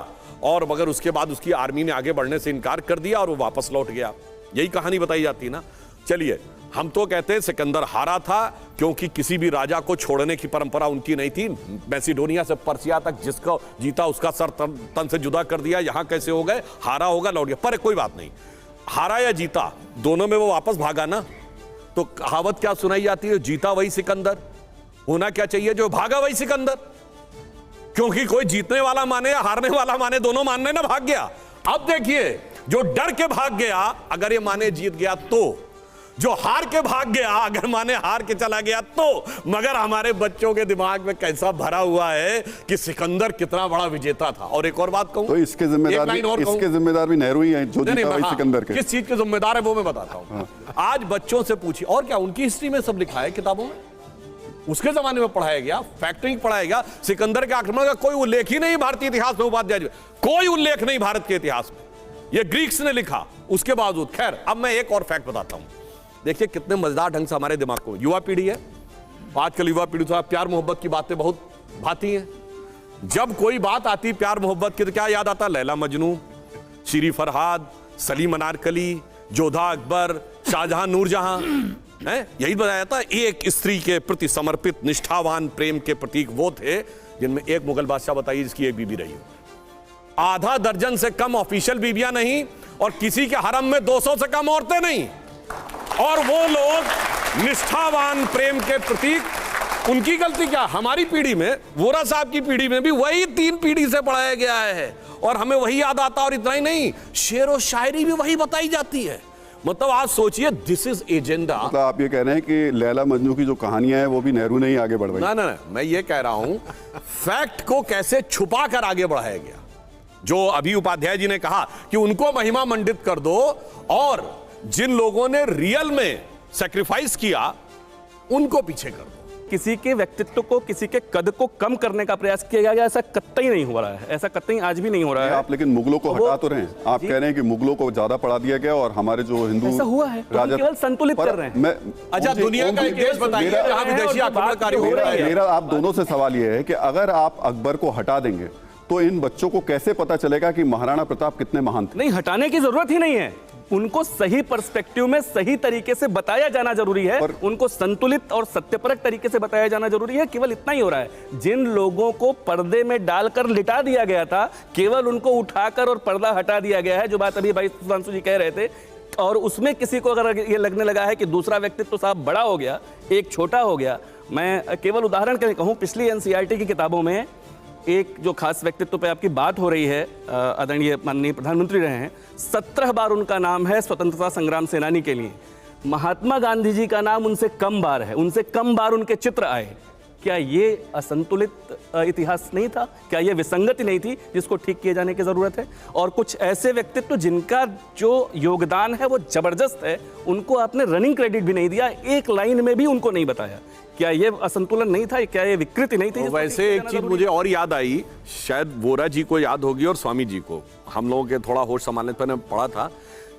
[SPEAKER 2] और मगर उसके बाद उसकी आर्मी ने आगे बढ़ने से इनकार कर दिया और वो वापस लौट गया। यही कहानी बताई जाती ना। चलिए, हम तो कहते हैं सिकंदर हारा था, क्योंकि किसी भी राजा को छोड़ने की परंपरा उनकी नहीं थी। मैसिडोनिया से पर्सिया तक जिसको जीता उसका सर तन से जुदा कर दिया। यहां कैसे हो गए? हारा होगा, लौट गया। पर कोई बात नहीं, हारा या जीता दोनों में वो वापस भागा ना। तो कहावत क्या सुनाई जाती है? जीता वही सिकंदर। होना क्या चाहिए? जो भागा वही सिकंदर। क्योंकि कोई जीतने वाला माने या हारने वाला माने, दोनों मानने ना भाग गया। अब देखिए, जो डर के भाग गया अगर ये माने जीत गया, तो जो हार के भाग गया अगर माने हार के चला गया तो। मगर हमारे बच्चों के दिमाग में कैसा भरा हुआ है कि सिकंदर कितना बड़ा विजेता था। और एक और बात कहूं,
[SPEAKER 1] तो इसके जिम्मेदार भी नेहरू ही हैं, जो जीता वही सिकंदर के।
[SPEAKER 2] किस चीज के जिम्मेदार है वो मैं बताता हूं। आज बच्चों से पूछिए, और क्या उनकी हिस्ट्री में सब लिखा है किताबों में, उसके जमाने में पढ़ाया गया, फैक्टरिंग पढ़ाया गया। सिकंदर के आक्रमण का कोई उल्लेख ही नहीं भारतीय इतिहास में, उपाध्याय जी, कोई उल्लेख नहीं भारत के इतिहास में। यह ग्रीक्स ने लिखा, उसके बावजूद। खैर, अब मैं एक और फैक्ट बताता हूं। देखिए कितने मजेदार ढंग से हमारे दिमाग को, युवा पीढ़ी है आजकल, युवा पीढ़ी तो प्यार मोहब्बत की बातें बहुत भाती हैं। जब कोई बात आती प्यार मोहब्बत की तो क्या याद आता? लैला मजनू, शीरी फरहाद, सलीम अनारकली, जोधा अकबर, शाहजहां नूरजहां, यही बताया था। एक स्त्री के प्रति समर्पित निष्ठावान प्रेम के प्रतीक वो थे जिनमें एक मुगल बादशाह बताइए जिसकी एक बीबी रही हो। आधा दर्जन से कम ऑफिशियल बीबियां नहीं, और किसी के हरम में 200 से कम औरतें नहीं। और वो लोग निष्ठावान प्रेम के प्रतीक। उनकी गलती क्या? हमारी पीढ़ी में, वोरा साहब की पीढ़ी में भी वही 3 पीढ़ी से पढ़ाया गया है और हमें वही याद आता। और इतना ही नहीं, शेर और शायरी भी वही बताई जाती है। मतलब आज सोचिए, दिस इज एजेंडा।
[SPEAKER 1] मतलब आप ये कह रहे हैं कि लैला मजनू की जो कहानियां हैं वो भी नेहरू ने ही आगे बढ़वाई?
[SPEAKER 2] ना, मैं ये कह रहा हूं फैक्ट को कैसे छुपा कर आगे बढ़ाया गया। जो अभी उपाध्याय जी ने कहा कि उनको महिमा मंडित कर दो, और जिन लोगों ने रियल में सैक्रिफाइस किया उनको पीछे कर दो।
[SPEAKER 6] किसी के व्यक्तित्व को, किसी के कद को कम करने का प्रयास किया गया, ऐसा कतई नहीं हो रहा है, ऐसा कतई आज भी नहीं हो रहा है।
[SPEAKER 1] आप लेकिन मुगलों को हटा तो रहे हैं, आप कह रहे हैं कि मुगलों को ज्यादा पढ़ा दिया गया और हमारे जो हिंदू
[SPEAKER 6] ऐसा हुआ है, तो हम केवल संतुलित कर रहे हैं।
[SPEAKER 2] अच्छा, दुनिया का एक देश बताइए जहां विदेशी आक्रमणकारी हो रहा है।
[SPEAKER 1] मेरा आप दोनों से सवाल यह है कि अगर आप अकबर को हटा देंगे तो इन बच्चों को कैसे पता चलेगा कि महाराणा प्रताप कितने महान थे? नहीं,
[SPEAKER 6] हटाने की जरूरत ही नहीं है, उनको सही पर्सपेक्टिव में सही तरीके से बताया जाना जरूरी है, उनको संतुलित और सत्यपरक तरीके से बताया जाना जरूरी है। केवल इतना ही हो रहा है। जिन लोगों को पर्दे में डालकर लिटा दिया गया था, केवल उनको उठाकर और पर्दा हटा दिया गया है, जो बात अभी भाई सुधांशु जी कह रहे थे। और उसमें किसी को अगर ये लगने लगा है कि दूसरा व्यक्तित्व साहब बड़ा हो गया, एक छोटा हो गया, मैं केवल उदाहरण के लिए कहूं, पिछली एनसीईआरटी की किताबों में एक जो खास व्यक्तित्व पे आपकी बात हो रही है, आदरणीय माननीय प्रधानमंत्री रहे हैं, 17 बार उनका नाम है स्वतंत्रता संग्राम सेनानी के लिए। महात्मा गांधी जी का नाम उनसे कम बार है, उनसे कम बार उनके चित्र आए। क्या ये असंतुलित इतिहास नहीं था? क्या ये विसंगति नहीं थी जिसको ठीक किए जाने की जरूरत है? और कुछ ऐसे व्यक्तित्व जिनका जो योगदान है वो जबरदस्त है, उनको आपने रनिंग क्रेडिट भी नहीं दिया, एक लाइन में भी उनको नहीं बताया। क्या ये असंतुलन नहीं था? क्या ये विकृति नहीं थी?
[SPEAKER 2] वैसे एक चीज मुझे और याद आई, शायद वोरा जी को याद होगी और स्वामी जी को, हम लोगों के थोड़ा होश संभालने पर पढ़ा था।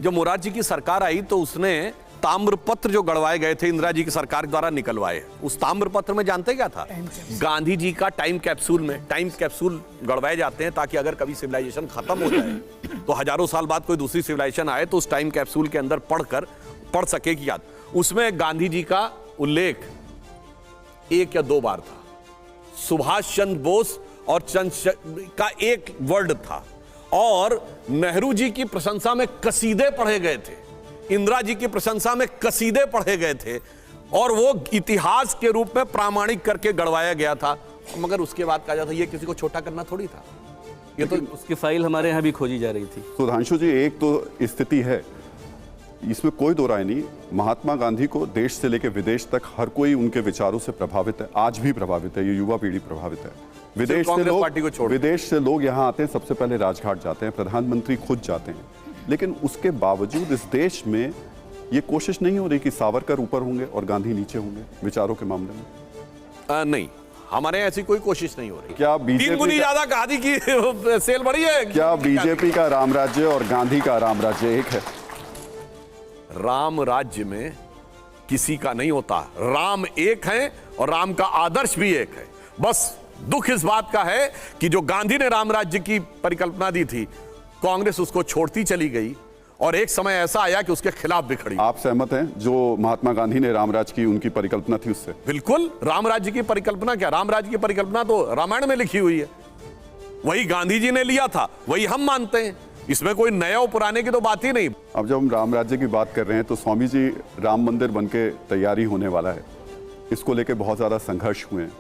[SPEAKER 2] जब मोरार जी की सरकार आई तो उसने ताम्रपत्र जो गढ़वाए गए थे इंदिरा जी की सरकार द्वारा निकलवाए, उस ताम्रपत्र में जानते क्या था? गांधी जी का टाइम कैप्सूल गढ़वाए जाते हैं ताकि अगर कभी सिविलाइजेशन खत्म हो जाए तो हजारों साल बाद कोई दूसरी सिविलाइजेशन आए तो उस टाइम कैप्सूल के अंदर पढ़ सके की याद। उसमें गांधी जी का उल्लेख 1 या 2 बार था, सुभाष चंद्र बोस और का एक वर्ड था, और नेहरू जी की प्रशंसा में कसीदे पढ़े गए थे, इंदिरा जी की प्रशंसा में कसीदे पढ़े गए थे, और वो इतिहास के रूप में प्रामाणिक करके गढ़वाया गया था। मगर उसके बाद कहा जाता ये किसी को छोटा करना थोड़ी था, ये तो
[SPEAKER 6] उसकी फाइल हमारे यहाँ भी खोजी जा रही थी।
[SPEAKER 1] सुधांशु जी, एक तो स्थिति है, इसमें कोई दो राय नहीं, महात्मा गांधी को देश से लेकर विदेश तक हर कोई उनके विचारों से प्रभावित है, आज भी प्रभावित है, ये युवा पीढ़ी प्रभावित है। विदेश से लोग यहाँ आते हैं, सबसे पहले राजघाट जाते हैं, प्रधानमंत्री खुद जाते हैं, लेकिन उसके बावजूद इस देश में ये कोशिश नहीं हो रही कि सावरकर ऊपर होंगे और गांधी नीचे होंगे विचारों के मामले में।
[SPEAKER 2] नहीं, हमारे ऐसी कोई कोशिश नहीं हो रही।
[SPEAKER 1] क्या
[SPEAKER 2] तीन गुनी ज्यादा गांधी की सेल बढ़ी है?
[SPEAKER 1] क्या बीजेपी का राम राज्य और गांधी का राम राज्य एक है?
[SPEAKER 2] राम राज्य में किसी का नहीं होता, राम एक है और राम का आदर्श भी एक है। बस दुख इस बात का है कि जो गांधी ने राम राज्य की परिकल्पना दी थी, कांग्रेस उसको छोड़ती चली गई और एक समय ऐसा आया कि उसके खिलाफ भी खड़ी।
[SPEAKER 1] आप सहमत हैं जो महात्मा गांधी ने रामराज की उनकी परिकल्पना थी उससे?
[SPEAKER 2] बिल्कुल। राम राज्य की परिकल्पना क्या, राम राज्य की परिकल्पना तो रामायण में लिखी हुई है, वही गांधी जी ने लिया था, वही हम मानते हैं, इसमें कोई नया और पुराने की तो बात ही नहीं।
[SPEAKER 1] अब जब हम राम राज्य की बात कर रहे हैं तो स्वामी जी, राम मंदिर बनके तैयारी होने वाला है, इसको लेके बहुत ज्यादा संघर्ष हुए हैं।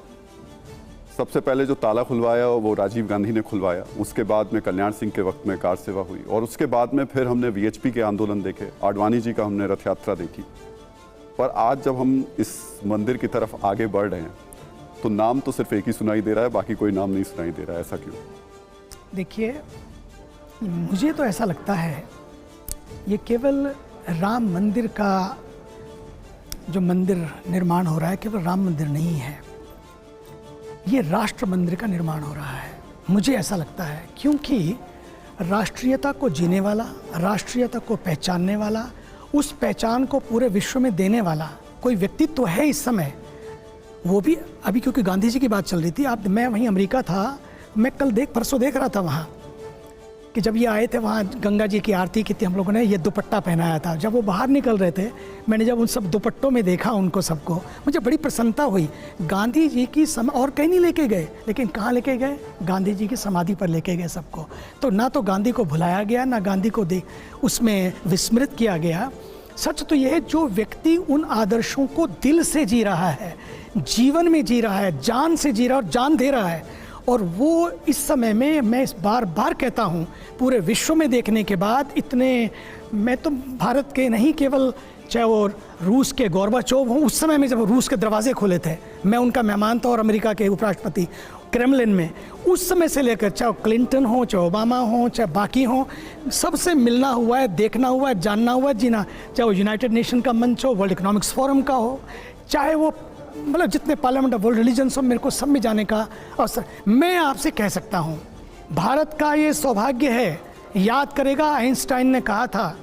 [SPEAKER 1] सबसे पहले जो ताला खुलवाया वो राजीव गांधी ने खुलवाया, उसके बाद में कल्याण सिंह के वक्त में कार सेवा हुई, और उसके बाद में फिर हमने वीएचपी के आंदोलन देखे, आडवाणी जी का हमने रथ यात्रा देखी। पर आज जब हम इस मंदिर की तरफ आगे बढ़ रहे हैं तो नाम तो सिर्फ एक ही सुनाई दे रहा है, बाकी कोई नाम नहीं सुनाई दे रहा है। ऐसा क्यों?
[SPEAKER 3] देखिए, मुझे तो ऐसा लगता है ये केवल राम मंदिर का जो मंदिर निर्माण हो रहा है केवल राम मंदिर नहीं है, ये राष्ट्र मंदिर का निर्माण हो रहा है। मुझे ऐसा लगता है क्योंकि राष्ट्रीयता को जीने वाला, राष्ट्रीयता को पहचानने वाला, उस पहचान को पूरे विश्व में देने वाला कोई व्यक्तित्व है इस समय। वो भी अभी क्योंकि गांधी जी की बात चल रही थी, मैं वहीं अमेरिका था, मैं परसों देख रहा था वहाँ कि जब ये आए थे वहाँ गंगा जी की आरती की थी, हम लोगों ने ये दुपट्टा पहनाया था। जब वो बाहर निकल रहे थे, मैंने जब उन सब दुपट्टों में देखा उनको सबको, मुझे बड़ी प्रसन्नता हुई। गांधी जी की और कहीं नहीं लेके गए, लेकिन कहाँ लेके गए? गांधी जी की समाधि पर लेके गए सबको। तो ना तो गांधी को भुलाया गया, ना गांधी को उसमें विस्मृत किया गया। सच तो यह है, जो व्यक्ति उन आदर्शों को दिल से जी रहा है, जीवन में जी रहा है, जान से जी रहा है और जान दे रहा है, और वो इस समय में, मैं इस बार बार कहता हूँ, पूरे विश्व में देखने के बाद इतने, मैं तो भारत के नहीं, केवल चाहे वो रूस के गोर्बाचोव हों, उस समय में जब रूस के दरवाजे खुले थे, मैं उनका मेहमान था, और अमेरिका के उपराष्ट्रपति क्रेमलिन में, उस समय से लेकर चाहे क्लिंटन हो, चाहे ओबामा हो, चाहे बाकी हो, सबसे मिलना हुआ है, देखना हुआ है, जानना हुआ है, जीना, चाहे वो यूनाइटेड नेशन का मंच हो, वर्ल्ड इकोनॉमिक्स फोरम का हो, चाहे वो मतलब जितने पार्लियामेंट ऑफ वर्ल्ड रिलीजन हो मेरे को सब में जाने का अवसर। मैं आपसे कह सकता हूँ भारत का ये सौभाग्य है, याद करेगा आइंस्टाइन ने कहा था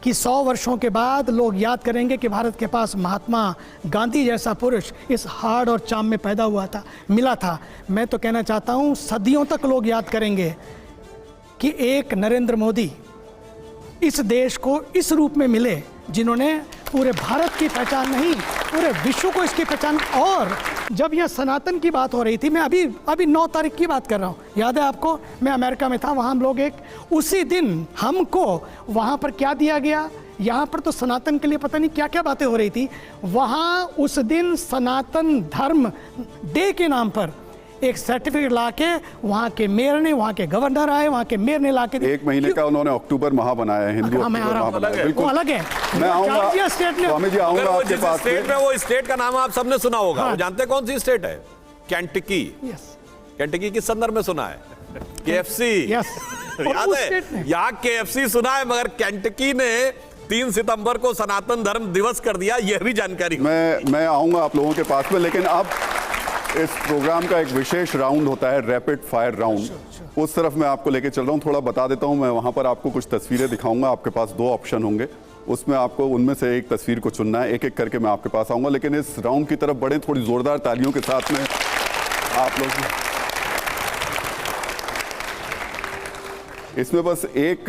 [SPEAKER 3] कि 100 वर्षों के बाद लोग याद करेंगे कि भारत के पास महात्मा गांधी जैसा पुरुष इस हाड़ और चाम में पैदा हुआ था, मिला था। मैं तो कहना चाहता हूँ सदियों तक लोग याद करेंगे कि एक नरेंद्र मोदी इस देश को इस रूप में मिले जिन्होंने पूरे भारत की पहचान नहीं पूरे विश्व को इसकी पहचान। और जब यह सनातन की बात हो रही थी, मैं अभी 9 तारीख की बात कर रहा हूँ, याद है आपको? मैं अमेरिका में था, वहाँ हम लोग उसी दिन हमको वहाँ पर क्या दिया गया, यहाँ पर तो सनातन के लिए पता नहीं क्या क्या बातें हो रही थी, वहाँ उस दिन सनातन धर्म डे के नाम पर एक सर्टिफिकेट लाके वहाँ के मेयर ने, वहाँ के गवर्नर आए, वहाँ के मेयर ने लाके
[SPEAKER 1] 1 महीने का उन्होंने अक्टूबर माह बनाया है, हिंदू
[SPEAKER 3] हाँ, मैं आ
[SPEAKER 1] अक्टूबर
[SPEAKER 3] रहा
[SPEAKER 1] माह
[SPEAKER 3] हूँ,
[SPEAKER 1] बनाया है।
[SPEAKER 3] वो
[SPEAKER 1] बिल्कुल
[SPEAKER 3] अलग है।
[SPEAKER 1] मैं आऊंगा
[SPEAKER 3] जॉर्जिया स्टेट ने
[SPEAKER 1] स्वामी जी, आऊंगा
[SPEAKER 2] अगर वो
[SPEAKER 1] आपके
[SPEAKER 2] जिस
[SPEAKER 1] पास
[SPEAKER 2] स्टेट में, वो स्टेट का नाम आप सबने सुना होगा।
[SPEAKER 3] हाँ।
[SPEAKER 2] वो जानते हैं कौन सी स्टेट है? कैंटकी।
[SPEAKER 3] यस
[SPEAKER 2] कैंटकी किस संदर्भ में सुना है? KFC।
[SPEAKER 3] यस
[SPEAKER 2] याद है? यहाँ KFC सुना है, मगर कैंटकी ने 3 सितंबर को सनातन धर्म दिवस कर दिया, यह भी जानकारी।
[SPEAKER 1] मैं आऊंगा आप लोगों के पास में, लेकिन अब इस प्रोग्राम का एक विशेष राउंड होता है, रैपिड फायर राउंड। उस तरफ मैं आपको लेके चल रहा हूँ, थोड़ा बता देता हूँ। मैं वहाँ पर आपको कुछ तस्वीरें दिखाऊंगा, आपके पास 2 ऑप्शन होंगे, उसमें आपको उनमें से एक तस्वीर को चुनना है। एक एक करके मैं आपके पास आऊंगा, लेकिन इस राउंड की तरफ बढ़े, थोड़ी जोरदार तालियों के साथ में आप लोग। इसमें बस एक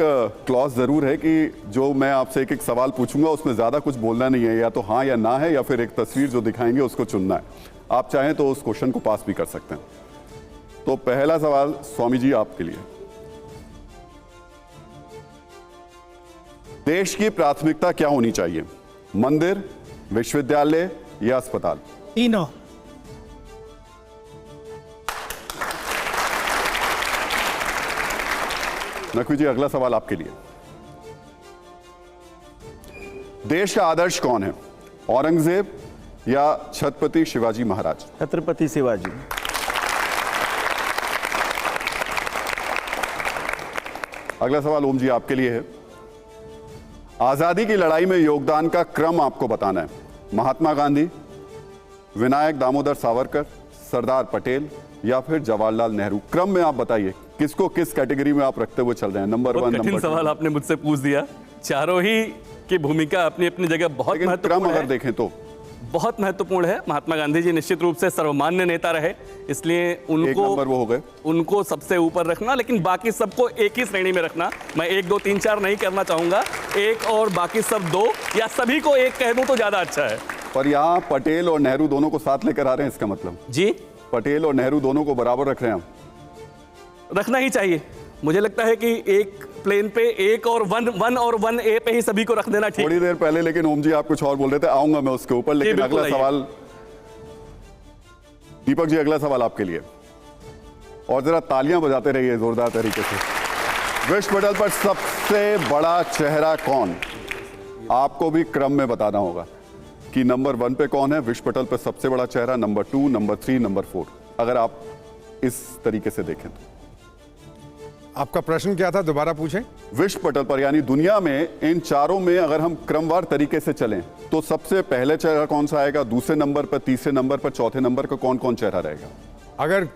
[SPEAKER 1] क्लॉज जरूर है कि जो मैं आपसे एक एक सवाल पूछूंगा उसमें ज्यादा कुछ बोलना नहीं है, या तो हाँ या ना है, या फिर एक तस्वीर जो दिखाएंगे उसको चुनना है। आप चाहें तो उस क्वेश्चन को पास भी कर सकते हैं। तो पहला सवाल स्वामी जी आपके लिए, देश की प्राथमिकता क्या होनी चाहिए? मंदिर, विश्वविद्यालय या अस्पताल?
[SPEAKER 3] तीनों।
[SPEAKER 1] नकवी जी, अगला सवाल आपके लिए, देश का आदर्श कौन है? औरंगजेब या छत्रपति शिवाजी महाराज?
[SPEAKER 4] छत्रपति शिवाजी।
[SPEAKER 1] अगला सवाल ओम जी आपके लिए है, आजादी की लड़ाई में योगदान का क्रम आपको बताना है। महात्मा गांधी, विनायक दामोदर सावरकर, सरदार पटेल या फिर जवाहरलाल नेहरू? क्रम में आप बताइए किसको किस कैटेगरी में आप रखते हुए चल रहे हैं? नंबर 1,
[SPEAKER 6] कठिन
[SPEAKER 1] नंबर 2।
[SPEAKER 6] सवाल आपने मुझसे पूछ दिया। चारों ही की भूमिका अपनी अपनी जगह बहुत
[SPEAKER 1] लेकिन क्रम
[SPEAKER 6] महत्वपूर्ण
[SPEAKER 1] अगर
[SPEAKER 6] है,
[SPEAKER 1] देखें तो
[SPEAKER 6] बहुत महत्वपूर्ण है। महात्मा गांधी जी निश्चित रूप से सर्वमान्य नेता रहे, इसलिए
[SPEAKER 1] एक नंबर वो हो गए।
[SPEAKER 6] उनको सबसे ऊपर रखना, लेकिन बाकी सबको एक ही श्रेणी में रखना। मैं 1, 2, 3, 4 नहीं करना चाहूंगा, 1 और बाकी सब 2, या सभी को 1 कह दूं तो ज्यादा अच्छा है।
[SPEAKER 1] पर यहाँ पटेल और नेहरू दोनों को साथ लेकर आ रहे हैं, इसका मतलब
[SPEAKER 6] जी,
[SPEAKER 1] पटेल और नेहरू दोनों को बराबर रख रहे हैं हम?
[SPEAKER 6] रखना ही चाहिए। मुझे लगता है कि एक प्लेन पे 1 और 1 और 1A पे ही सभी को रख देना ठीक।
[SPEAKER 1] थोड़ी देर पहले लेकिन ओम जी आप कुछ और बोल रहे थे, आऊंगा मैं उसके ऊपर। लेकिन
[SPEAKER 6] बिल्कुल
[SPEAKER 1] अगला
[SPEAKER 6] आइए।
[SPEAKER 1] सवाल दीपक जी, अगला सवाल आपके लिए, और जरा तालियां बजाते रहिए जोरदार तरीके से। विश्व पटल पर सबसे बड़ा चेहरा कौन? आपको भी क्रम में बताना होगा कि नंबर 1 पे कौन है विश्व पटल पर सबसे बड़ा चेहरा, नंबर 2, नंबर 3, नंबर 4, अगर आप इस तरीके से देखें तो।
[SPEAKER 5] आपका प्रश्न क्या था, दोबारा पूछें।
[SPEAKER 1] विश्व पटल पर यानी दुनिया में इन चारों में अगर हम क्रमवार तरीके से चलें तो सबसे पहले चेहरा कौन सा आएगा, दूसरे नंबर पर, तीसरे नंबर पर, चौथे नंबर पर कौन कौन चेहरा रहेगा?
[SPEAKER 5] अगर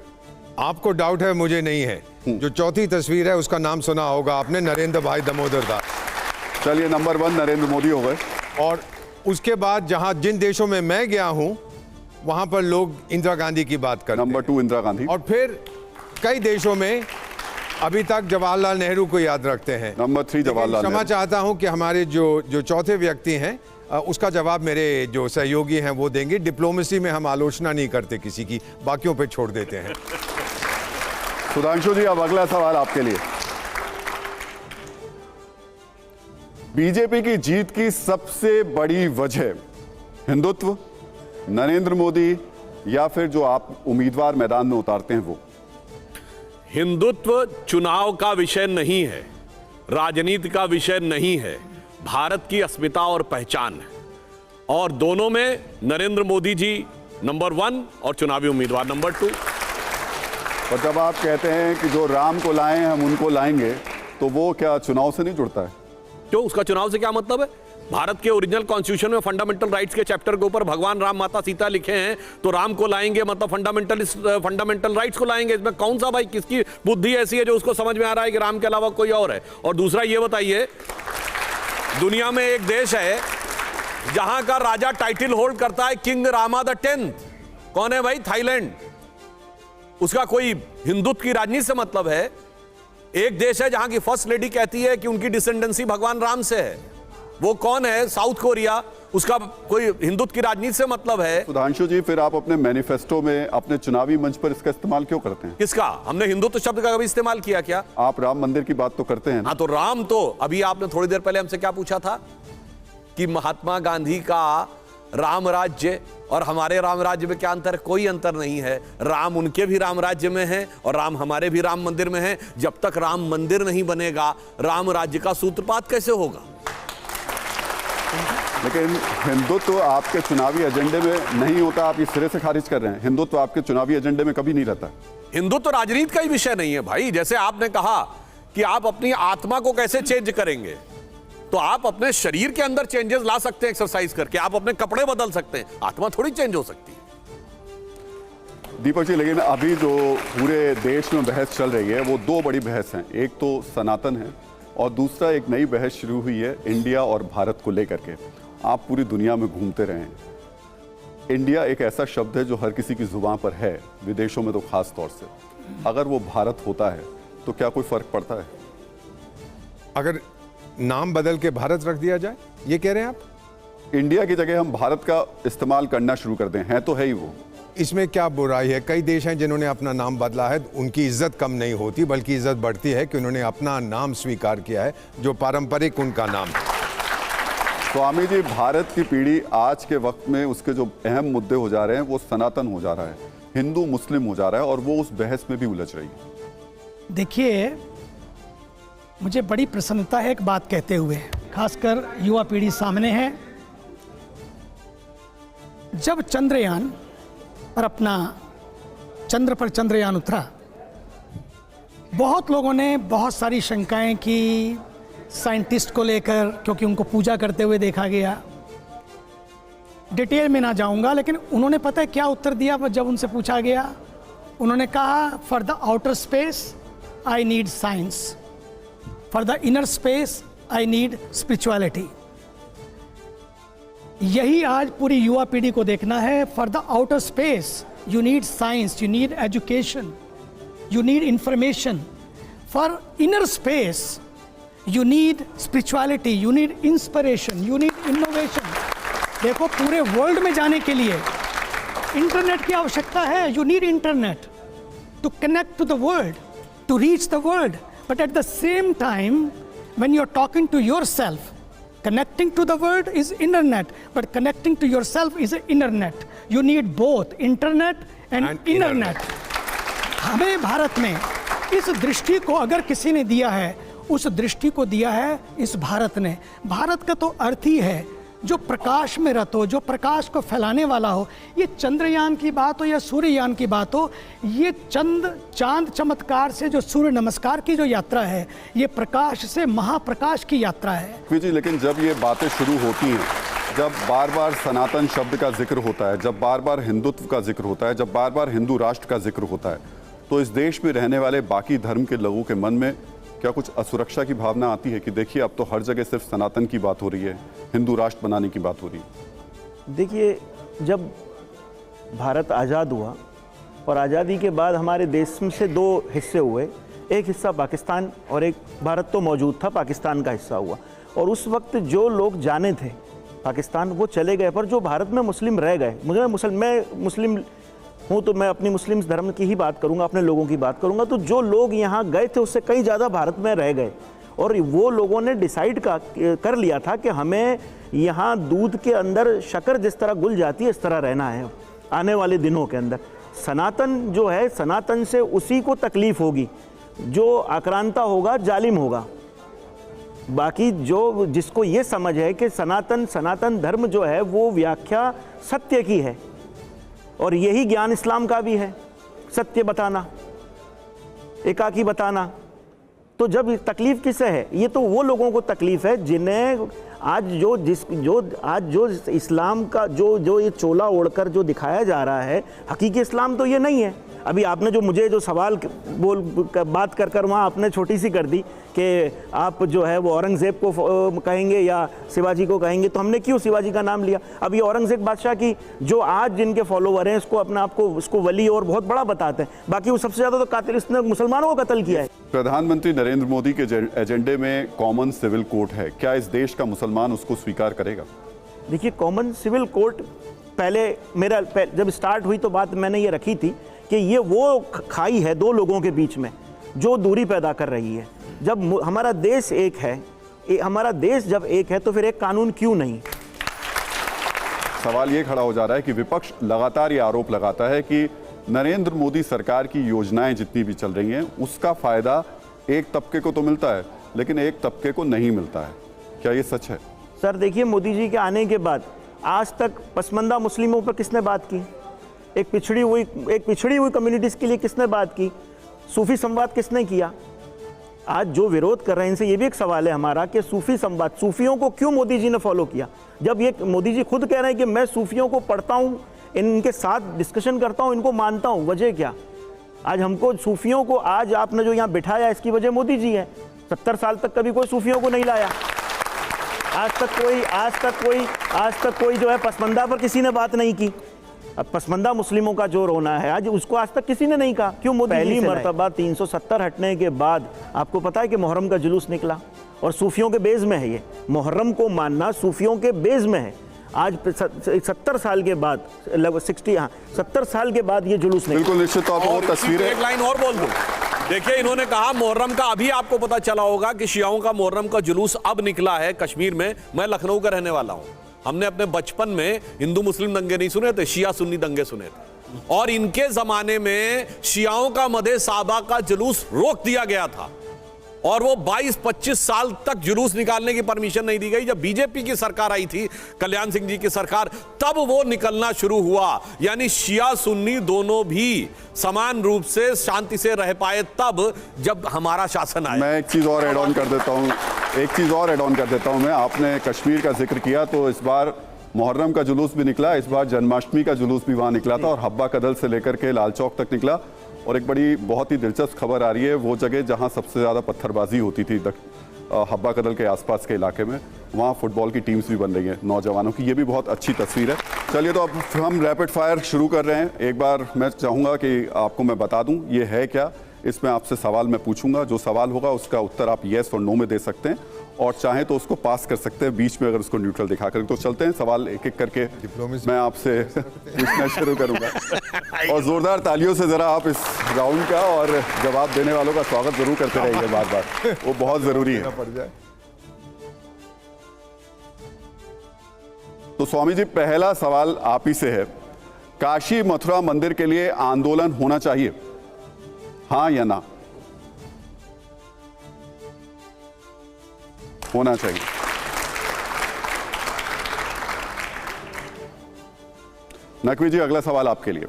[SPEAKER 5] आपको डाउट है, मुझे नहीं है, जो चौथी तस्वीर है उसका नाम सुना होगा आपने, नरेंद्र भाई दामोदर दास।
[SPEAKER 1] चलिए, नंबर 1 नरेंद्र मोदी हो गए।
[SPEAKER 5] और उसके बाद जहां जिन देशों में मैं गया हूं वहां पर लोग इंदिरा गांधी की बात करते हैं।
[SPEAKER 1] नंबर 2 इंदिरा गांधी।
[SPEAKER 5] और फिर कई देशों में अभी तक जवाहरलाल नेहरू को याद रखते हैं।
[SPEAKER 1] नंबर 3 जवाहरलाल
[SPEAKER 5] क्षमा
[SPEAKER 1] नेहरू।
[SPEAKER 5] चाहता हूं कि हमारे जो चौथे व्यक्ति हैं उसका जवाब मेरे जो सहयोगी हैं वो देंगे। डिप्लोमेसी में हम आलोचना नहीं करते किसी की, बाकियों पे छोड़ देते हैं।
[SPEAKER 1] सुधांशु जी, अब अगला सवाल आपके लिए, बीजेपी की जीत की सबसे बड़ी वजह हिंदुत्व, नरेंद्र मोदी या फिर जो आप उम्मीदवार मैदान में उतारते हैं वो?
[SPEAKER 2] हिंदुत्व चुनाव का विषय नहीं है, राजनीति का विषय नहीं है, भारत की अस्मिता और पहचान है। और दोनों में नरेंद्र मोदी जी नंबर 1 और चुनावी उम्मीदवार नंबर 2।
[SPEAKER 1] और जब आप कहते हैं कि जो राम को लाएं हम उनको लाएंगे, तो वो क्या चुनाव से नहीं जुड़ता है?
[SPEAKER 2] क्यों, उसका चुनाव से क्या मतलब है? भारत के ओरिजिनल कॉन्स्टिट्यूशन में फंडामेंटल राइट्स के चैप्टर के ऊपर भगवान राम माता सीता लिखे हैं, तो राम को लाएंगे मतलब फंडामेंटल राइट्स को लाएंगे। इसमें कौन सा भाई किसकी बुद्धि ऐसी है जो उसको समझ में आ रहा है कि राम के अलावा कोई और है? और दूसरा ये बताइए, दुनिया में एक देश है जहां का राजा टाइटल होल्ड करता है किंग रामा द 10th। कौन है भाई? थाईलैंड। उसका कोई हिंदुत्व की राजनीति से मतलब है। एक देश है जहां की फर्स्ट लेडी कहती है कि उनकी डिसेंडेंसी भगवान राम से है। वो कौन है? South Korea. उसका कोई हिंदुत्व की राजनीति से मतलब है।
[SPEAKER 1] सुधांशु जी, फिर आप अपने मैनिफेस्टो में, अपने चुनावी मंच पर इसका इस्तेमाल क्यों करते हैं?
[SPEAKER 2] किसका? हमने हिंदुत्व शब्द का कभी इस्तेमाल किया क्या?
[SPEAKER 1] आप राम मंदिर की बात तो करते हैं ना?
[SPEAKER 2] हाँ, तो राम तो अभी आपने थोड़ी देर पहले हमसे क्या पूछा था कि महात्मा गांधी का राम राज्य और हमारे राम राज्य में क्या अंतर? कोई अंतर नहीं है। राम उनके भी राम राज्य में है और राम हमारे भी राम मंदिर में है। जब तक राम मंदिर नहीं बनेगा, राम राज्य का सूत्रपात कैसे होगा?
[SPEAKER 1] लेकिन हिंदुत्व आपके चुनावी एजेंडे में नहीं होता, आप इस सिरे से खारिज कर रहे हैं। हिंदुत्व आपके चुनावी एजेंडे में कभी नहीं रहता।
[SPEAKER 2] हिंदुत्व राजनीति का ही विषय नहीं है भाई। जैसे आपने कहा कि आप अपनी आत्मा को कैसे चेंज करेंगे, तो आप अपने शरीर के अंदर चेंजेस ला सकते हैं एक्सरसाइज करके, आप अपने कपड़े बदल सकते हैं, आत्मा थोड़ी चेंज हो सकती है।
[SPEAKER 1] दीपक जी, लेकिन अभी जो पूरे देश में बहस चल रही है वो दो बड़ी बहस हैं। एक तो सनातन है और दूसरा एक नई बहस शुरू हुई है इंडिया और भारत को लेकर के। आप पूरी दुनिया में घूमते रहे हैं। इंडिया एक ऐसा शब्द है जो हर किसी की जुबान पर है, विदेशों में तो खास तौर से। अगर वो भारत होता है तो क्या कोई फर्क पड़ता है?
[SPEAKER 5] अगर नाम बदल के भारत रख दिया जाए, ये कह रहे हैं आप?
[SPEAKER 1] इंडिया की जगह हम भारत का इस्तेमाल करना शुरू कर दें, है तो है ही वो।
[SPEAKER 5] इसमें क्या बुराई है? कई देश हैं जिन्होंने अपना नाम बदला है, उनकी इज्जत कम नहीं होती बल्कि इज्जत बढ़ती है कि उन्होंने अपना नाम स्वीकार किया है जो पारंपरिक उनका नाम है।
[SPEAKER 1] स्वामी जी, भारत की पीढ़ी आज के वक्त में उसके जो अहम मुद्दे हो जा रहे हैं वो सनातन हो जा रहा है, हिंदू मुस्लिम हो जा रहा है और वो उस बहस में भी उलझ रही है।
[SPEAKER 3] देखिए, मुझे बड़ी प्रसन्नता है एक बात कहते हुए, खासकर युवा पीढ़ी सामने है। जब चंद्रयान पर चंद्र पर चंद्रयान उतरा, बहुत लोगों ने बहुत सारी शंकाएं की साइंटिस्ट को लेकर, क्योंकि उनको पूजा करते हुए देखा गया। डिटेल में ना जाऊंगा, लेकिन उन्होंने पता है क्या उत्तर दिया जब उनसे पूछा गया? उन्होंने कहा, for the outer space I need science, for the inner space I need spirituality. यही आज पूरी युवा पीढ़ी को देखना है। For the outer space you need science, you need education, you need information. For inner space you need spirituality, you need inspiration, you need innovation. देखो, पूरे वर्ल्ड में जाने के लिए इंटरनेट की आवश्यकता है। You need internet to connect to the world, to reach the world. But at the same time, when you're talking to yourself, connecting to the world is internet, but connecting to yourself is internet. You need both internet and internet. हमें भारत में इस दृष्टि को अगर किसी ने दिया है, उस दृष्टि को दिया है इस भारत ने। भारत का तो अर्थ ही है जो प्रकाश में रत हो, जो प्रकाश को फैलाने वाला हो। ये चंद्रयान की बात हो या सूर्ययान की बात हो, ये चांद चमत्कार से जो सूर्य नमस्कार की जो यात्रा है, ये प्रकाश से महाप्रकाश की यात्रा है।
[SPEAKER 1] जी, लेकिन जब ये बातें शुरू होती हैं, जब बार बार सनातन शब्द का जिक्र होता है, जब बार बार हिंदुत्व का जिक्र होता है, जब बार बार हिंदू राष्ट्र का जिक्र होता है, तो इस देश में रहने वाले बाकी धर्म के लोगों के मन में क्या कुछ असुरक्षा की भावना आती है कि देखिए अब तो हर जगह सिर्फ सनातन की बात हो रही है, हिंदू राष्ट्र बनाने की बात हो रही है?
[SPEAKER 4] देखिए, जब भारत आज़ाद हुआ और आज़ादी के बाद हमारे देश में से दो हिस्से हुए, एक हिस्सा पाकिस्तान और एक भारत तो मौजूद था, पाकिस्तान का हिस्सा हुआ। और उस वक्त जो लोग जाने थे पाकिस्तान, वो चले गए, पर जो भारत में मुस्लिम रह गए, मैं मुस्लिम हूँ तो मैं अपनी मुस्लिम धर्म की ही बात करूँगा, अपने लोगों की बात करूँगा। तो जो लोग यहाँ गए थे उससे कई ज़्यादा भारत में रह गए और वो लोगों ने डिसाइड कर लिया था कि हमें यहाँ दूध के अंदर शक्कर जिस तरह घुल जाती है इस तरह रहना है आने वाले दिनों के अंदर। सनातन जो है, सनातन से उसी को तकलीफ होगी जो आक्रांता होगा, जालिम होगा। बाकी जो जिसको ये समझ है कि सनातन धर्म जो है वो व्याख्या सत्य की है और यही ज्ञान इस्लाम का भी है, सत्य बताना, एकाकी बताना। तो जब तकलीफ किसे है? ये तो वो लोगों को तकलीफ है जिन्हें आज जो इस्लाम का जो ये चोला ओढ़कर जो दिखाया जा रहा है, हकीकी इस्लाम तो ये नहीं है। अभी आपने जो सवाल बात कर वहाँ आपने छोटी सी कर दी कि आप जो है वो औरंगज़ेब को कहेंगे या शिवाजी को कहेंगे, तो हमने क्यों शिवाजी का नाम लिया? अब ये औरंगज़ेब बादशाह की जो आज जिनके फॉलोवर हैं इसको अपने आप को उसको वली और बहुत बड़ा बताते हैं, बाकी वो सबसे ज़्यादा तो कातिल, इसने मुसलमानों को कत्ल किया है।
[SPEAKER 1] प्रधानमंत्री नरेंद्र मोदी के एजेंडे में कॉमन सिविल कोर्ट है, क्या इस देश का मुसलमान उसको स्वीकार करेगा?
[SPEAKER 4] देखिए, कॉमन सिविल कोर्ट जब स्टार्ट हुई तो बात मैंने ये रखी थी कि ये वो खाई है दो लोगों के बीच में जो दूरी पैदा कर रही है। जब हमारा देश एक है, हमारा देश जब एक है तो फिर एक कानून क्यों नहीं?
[SPEAKER 1] सवाल ये खड़ा हो जा रहा है कि विपक्ष लगातार ये आरोप लगाता है कि नरेंद्र मोदी सरकार की योजनाएं जितनी भी चल रही हैं उसका फायदा एक तबके को तो मिलता है लेकिन एक तबके को नहीं मिलता है, क्या ये सच है?
[SPEAKER 4] सर देखिए, मोदी जी के आने के बाद आज तक पसमानदा मुस्लिमों पर किसने बात की? एक पिछड़ी हुई कम्युनिटीज़ के लिए किसने बात की? सूफी संवाद किसने किया? आज जो विरोध कर रहे हैं इनसे ये भी एक सवाल है हमारा कि सूफी संवाद, सूफियों को क्यों मोदी जी ने फॉलो किया? जब ये मोदी जी खुद कह रहे हैं कि मैं सूफियों को पढ़ता हूँ, इनके साथ डिस्कशन करता हूँ, इनको मानता हूँ, वजह क्या? आज हमको सूफियों को आज आपने जो यहाँ बिठाया इसकी वजह मोदी जी है। 70 साल तक कभी कोई सूफियों को नहीं लाया। आज तक कोई जो है पसमानदा पर किसी ने बात नहीं की। अब पसमानदा मुस्लिमों का जो रोना है आज उसको आज तक किसी ने नहीं कहा। क्यों मोदी पहली मर्तबा 370 हटने के बाद आपको पता है कि मुहर्रम का जुलूस निकला और सूफियों के बेज में है। ये मुहर्रम को मानना सूफियों के बेज में है। आज 70 साल के बाद 70 साल के बाद ये जुलूस निकला।
[SPEAKER 1] बिल्कुल निश्चित तौर पर तस्वीरें।
[SPEAKER 2] एक लाइन और बोल दूं, देखिए इन्होंने कहा मुहर्रम का, अभी आपको पता चला होगा कि शियाओं का मुहर्रम का जुलूस अब निकला है कश्मीर में। मैं लखनऊ का रहने वाला हूं, हमने अपने बचपन में हिंदू मुस्लिम दंगे नहीं सुने थे, शिया सुन्नी दंगे सुने थे। और इनके जमाने में शियाओं का मदे साहबा का जुलूस रोक दिया गया था और वो 22-25 साल तक जुलूस निकालने की परमिशन नहीं दी गई। जब बीजेपी की सरकार आई थी, कल्याण सिंह जी की सरकार, तब वो निकलना शुरू हुआ। यानी शिया सुन्नी दोनों भी समान रूप से शांति से रह पाए तब जब हमारा शासन आया।
[SPEAKER 1] मैं एक चीज और ऐड ऑन कर देता हूं मैं। आपने कश्मीर का जिक्र किया तो इस बार मुहर्रम का जुलूस भी निकला, इस बार जन्माष्टमी का जुलूस भी वहां निकला था और हब्बा कदल से लेकर के लाल चौक तक निकला। और एक बड़ी बहुत ही दिलचस्प खबर आ रही है, वो जगह जहां सबसे ज़्यादा पत्थरबाजी होती थी हब्बा कदल के आसपास के इलाके में, वहां फुटबॉल की टीम्स भी बन रही हैं नौजवानों की। ये भी बहुत अच्छी तस्वीर है। चलिए तो अब हम रैपिड फायर शुरू कर रहे हैं। एक बार मैं चाहूँगा कि आपको मैं बता दूँ ये है क्या। इसमें आपसे सवाल मैं पूछूंगा, जो सवाल होगा उसका उत्तर आप येस और नो में दे सकते हैं और चाहें तो उसको पास कर सकते हैं बीच में अगर उसको न्यूट्रल दिखा कर। तो चलते हैं, सवाल एक एक करके मैं आपसे पूछना शुरू करूंगा और जोरदार तालियों से जरा आप इस राउंड का और जवाब देने वालों का स्वागत जरूर करते रहिए बार बार, वो बहुत जरूरी है। तो स्वामी जी, पहला सवाल आप ही से है, काशी मथुरा मंदिर के लिए आंदोलन होना चाहिए, हाँ या ना? होना चाहिए। नकवी जी, अगला सवाल आपके लिए।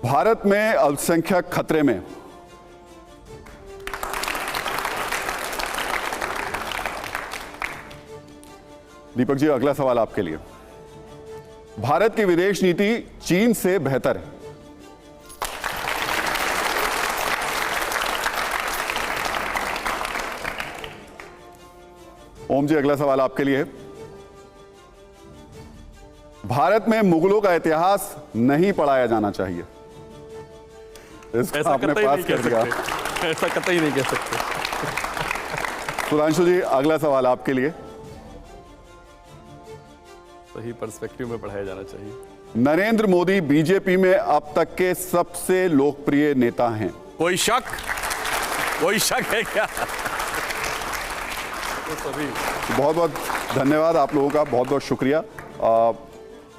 [SPEAKER 1] भारत में अल्पसंख्यक खतरे में, दीपक जी अगला सवाल आपके लिए। भारत की विदेश नीति चीन से बेहतर है, ओम जी अगला सवाल आपके लिए। भारत में मुगलों का इतिहास नहीं पढ़ाया जाना चाहिए,
[SPEAKER 6] ऐसा
[SPEAKER 1] आपने पास कर दिया।
[SPEAKER 6] ऐसा कतई नहीं कह सकते।
[SPEAKER 1] सुधांशु जी अगला सवाल आपके लिए।
[SPEAKER 6] सही पर्सपेक्टिव में पढ़ाया जाना चाहिए।
[SPEAKER 1] नरेंद्र मोदी बीजेपी में अब तक के सबसे लोकप्रिय नेता हैं,
[SPEAKER 2] कोई शक है क्या?
[SPEAKER 1] बहुत बहुत धन्यवाद आप लोगों का, बहुत बहुत शुक्रिया।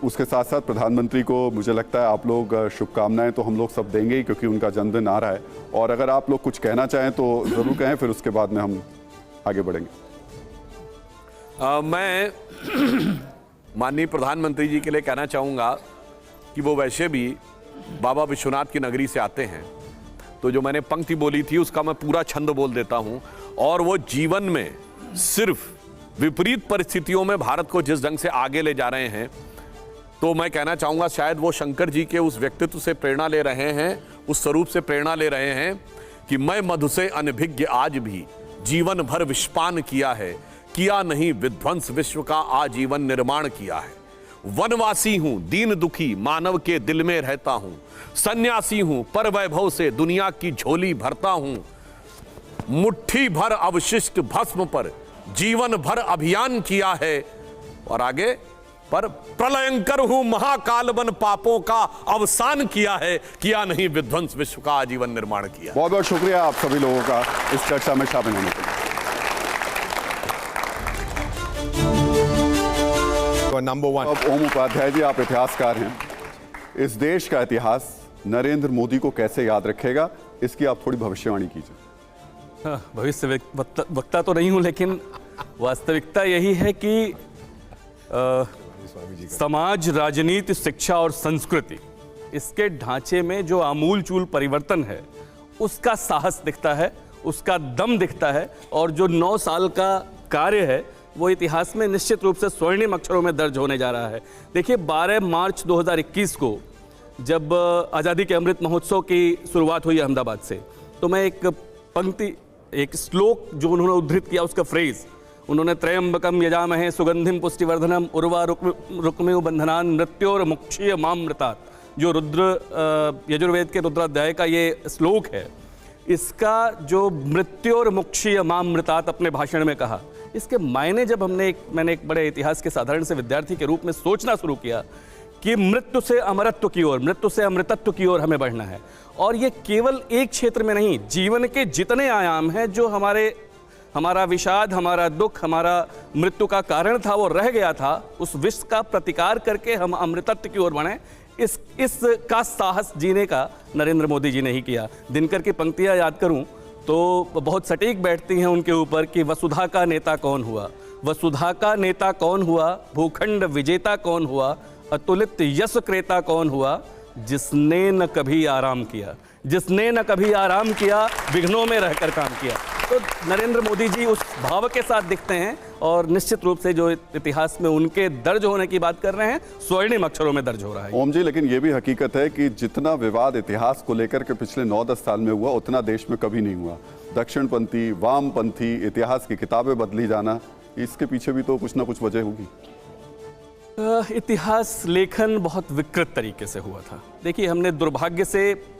[SPEAKER 1] उसके साथ साथ प्रधानमंत्री को मुझे लगता है आप लोग शुभकामनाएं तो हम लोग सब देंगे ही, क्योंकि उनका जन्मदिन आ रहा है। और अगर आप लोग कुछ कहना चाहें तो ज़रूर कहें, फिर उसके बाद में हम आगे बढ़ेंगे।
[SPEAKER 2] मैं माननीय प्रधानमंत्री जी के लिए कहना चाहूँगा कि वो वैसे भी बाबा विश्वनाथ की नगरी से आते हैं, तो जो मैंने पंक्ति बोली थी उसका मैं पूरा छंद बोल देता हूँ। और वो जीवन में सिर्फ विपरीत परिस्थितियों में भारत को जिस ढंग से आगे ले जा रहे हैं, तो मैं कहना चाहूंगा शायद वो शंकर जी के उस व्यक्तित्व से प्रेरणा ले रहे हैं, उस स्वरूप से प्रेरणा ले रहे हैं कि मैं मधु से अनभिज्ञ आज भी जीवन भर विषपान किया है, किया नहीं विध्वंस विश्व का आजीवन निर्माण किया है। वनवासी हूं, दीन दुखी मानव के दिल में रहता हूं, सन्यासी हूं, पर वैभव से दुनिया की झोली भरता हूं, मुट्ठी भर अवशिष्ट भस्म पर जीवन भर अभियान किया है, और आगे पर प्रलयंकर हूं, महाकाल बन पापों का अवसान किया है, किया नहीं विध्वंस विश्व का आजीवन निर्माण किया।
[SPEAKER 1] बहुत बहुत शुक्रिया आप सभी लोगों का इस चर्चा में शामिल होने के लिए।
[SPEAKER 5] नंबर 1
[SPEAKER 1] अब ओम उपाध्याय जी, आप इतिहासकार हैं, इस देश का इतिहास नरेंद्र मोदी को कैसे याद रखेगा, इसकी आप थोड़ी भविष्यवाणी कीजिए।
[SPEAKER 6] भविष्य वक्ता तो नहीं हूं, लेकिन वास्तविकता यही है कि समाज, राजनीति, शिक्षा और संस्कृति, इसके ढांचे में जो आमूलचूल परिवर्तन है उसका साहस दिखता है, उसका दम दिखता है, और जो 9 साल का कार्य है वो इतिहास में निश्चित रूप से स्वर्णिम अक्षरों में दर्ज होने जा रहा है। देखिए, 12 मार्च 2021 को जब आज़ादी के अमृत महोत्सव की शुरुआत हुई अहमदाबाद से, तो मैं एक पंक्ति, एक श्लोक जो उन्होंने उद्धृत किया, उसका फ्रेज उन्होंने त्रयंबकम यजामहे सुगंधिम पुष्टिवर्धनम उर्वा रुक्मिव बंधनान मृत्योर मुक्षीय मामृतात्, जो यजुर्वेद के रुद्राध्याय का ये श्लोक है, इसका जो मृत्योर मुक्षीय मामृतात् अपने भाषण में कहा, इसके मायने जब मैंने एक बड़े इतिहास के साधारण से विद्यार्थी के रूप में सोचना शुरू किया कि मृत्यु से अमरत्व की ओर, मृत्यु से अमृतत्व की ओर हमें बढ़ना है, और ये केवल एक क्षेत्र में नहीं, जीवन के जितने आयाम हैं जो हमारा विषाद, हमारा दुख, हमारा मृत्यु का कारण था, वो रह गया था, उस विष का प्रतिकार करके हम अमृतत्व की ओर बढ़ें, इसका साहस जीने का नरेंद्र मोदी जी ने ही किया। दिनकर की पंक्तियां याद करूं तो बहुत सटीक बैठती हैं उनके ऊपर कि वसुधा का नेता कौन हुआ, वसुधा का नेता कौन हुआ, भूखंड विजेता कौन हुआ, अतुलित यश क्रेता कौन हुआ, जिसने न कभी आराम किया, जिसने न कभी आराम किया, विघ्नों में रहकर काम किया। तो नरेंद्र मोदी जी उस भाव के साथ दिखते हैं, और निश्चित रूप से जो इतिहास में उनके दर्ज होने की बात कर रहे हैं, स्वर्णिम अक्षरों में दर्ज हो रहा है।
[SPEAKER 1] ओम जी, लेकिन ये भी हकीकत है कि जितना विवाद इतिहास को लेकर के पिछले 9-10 साल में हुआ, उतना देश में कभी नहीं हुआ। दक्षिणपंथी, वामपंथी, इतिहास की किताबें बदली जाना, इसके पीछे भी तो कुछ ना कुछ वजह होगी।
[SPEAKER 6] इतिहास लेखन बहुत विकृत तरीके से हुआ था। देखिए, हमने दुर्भाग्य से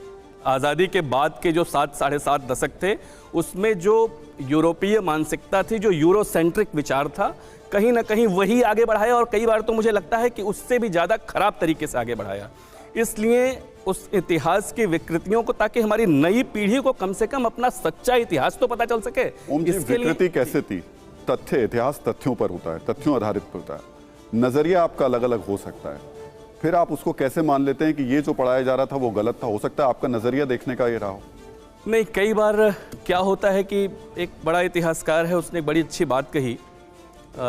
[SPEAKER 6] आज़ादी के बाद के जो 7 साढ़े 7 दशक थे, उसमें जो यूरोपीय मानसिकता थी, जो यूरोसेंट्रिक विचार था, कहीं ना कहीं वही आगे बढ़ाया, और कई बार तो मुझे लगता है कि उससे भी ज़्यादा खराब तरीके से आगे बढ़ाया। इसलिए उस इतिहास की विकृतियों को, ताकि हमारी नई पीढ़ी को कम से कम अपना सच्चा इतिहास तो पता चल सके।
[SPEAKER 1] ओम जी, विकृति कैसे थी? तथ्य, इतिहास तथ्यों पर होता है, तथ्यों आधारित होता है, नजरिया आपका अलग अलग हो सकता है, फिर आप उसको कैसे मान लेते हैं कि ये जो पढ़ाया जा रहा था वो गलत था? हो सकता है आपका नजरिया देखने का ये रहा हो।
[SPEAKER 6] नहीं, कई बार क्या होता है कि एक बड़ा इतिहासकार है, उसने एक बड़ी अच्छी बात कही,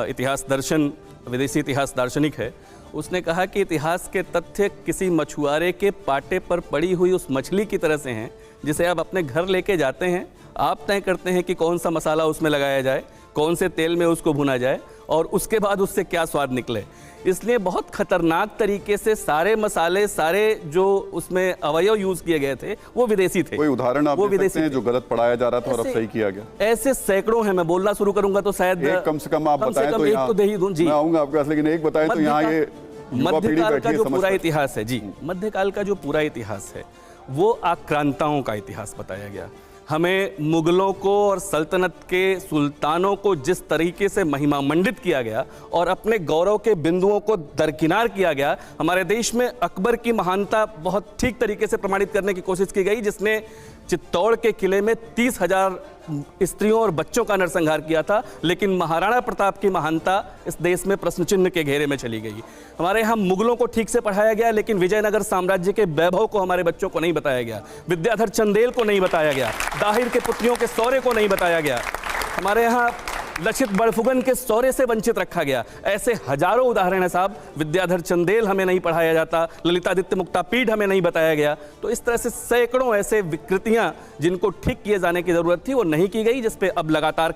[SPEAKER 6] इतिहास दर्शन, विदेशी इतिहास दार्शनिक है, उसने कहा कि इतिहास के तथ्य किसी मछुआरे के पाटे पर पड़ी हुई उस मछली की तरह से हैं, जिसे आप अपने घर लेके जाते हैं, आप तय करते हैं कि कौन सा मसाला उसमें लगाया जाए, कौन से तेल में उसको भुना जाए, और उसके बाद उससे क्या स्वाद निकले। इसलिए बहुत खतरनाक तरीके से सारे मसाले, सारे जो उसमें अवयव यूज किए गए थे, वो विदेशी थे।
[SPEAKER 1] कोई उदाहरण आप दे सकते हैं जो गलत पढ़ाया जा रहा था और अब सही किया गया?
[SPEAKER 6] ऐसे सैकड़ों हैं, मैं बोलना शुरू करूंगा तो शायद
[SPEAKER 1] एक कम से कम आप बताएं तो यहाँ,
[SPEAKER 6] दे ही दूं जी,
[SPEAKER 1] मैं आऊंगा आपके पास, लेकिन एक बताएं तो यहाँ ये
[SPEAKER 6] मध्यकाल का जो पूरा इतिहास है जी, मध्यकाल का जो पूरा इतिहास है वो आक्रांताओं का इतिहास बताया गया। हमें मुगलों को और सल्तनत के सुल्तानों को जिस तरीके से महिमा मंडित किया गया और अपने गौरव के बिंदुओं को दरकिनार किया गया, हमारे देश में अकबर की महानता बहुत ठीक तरीके से प्रमाणित करने की कोशिश की गई, जिसने चित्तौड़ के किले में 30,000 स्त्रियों और बच्चों का नरसंहार किया था, लेकिन महाराणा प्रताप की महानता इस देश में प्रश्न चिन्ह के घेरे में चली गई। हमारे यहाँ मुगलों को ठीक से पढ़ाया गया, लेकिन विजयनगर साम्राज्य के वैभव को हमारे बच्चों को नहीं बताया गया, विद्याधर चंदेल को नहीं बताया गया, दाहिर के पुत्रियों के शौर्य को नहीं बताया गया, हमारे यहाँ लक्षित बड़फुगन के शौर्य से वंचित रखा गया। ऐसे हजारों उदाहरण है साहब। विद्याधर चंदेल हमें नहीं पढ़ाया जाता, ललितादित्य मुक्तापीठ हमें नहीं बताया गया। तो इस तरह से सैकड़ों ऐसे विकृतियां जिनको ठीक किए जाने की जरूरत थी वो नहीं की गई, जिस पे अब लगातार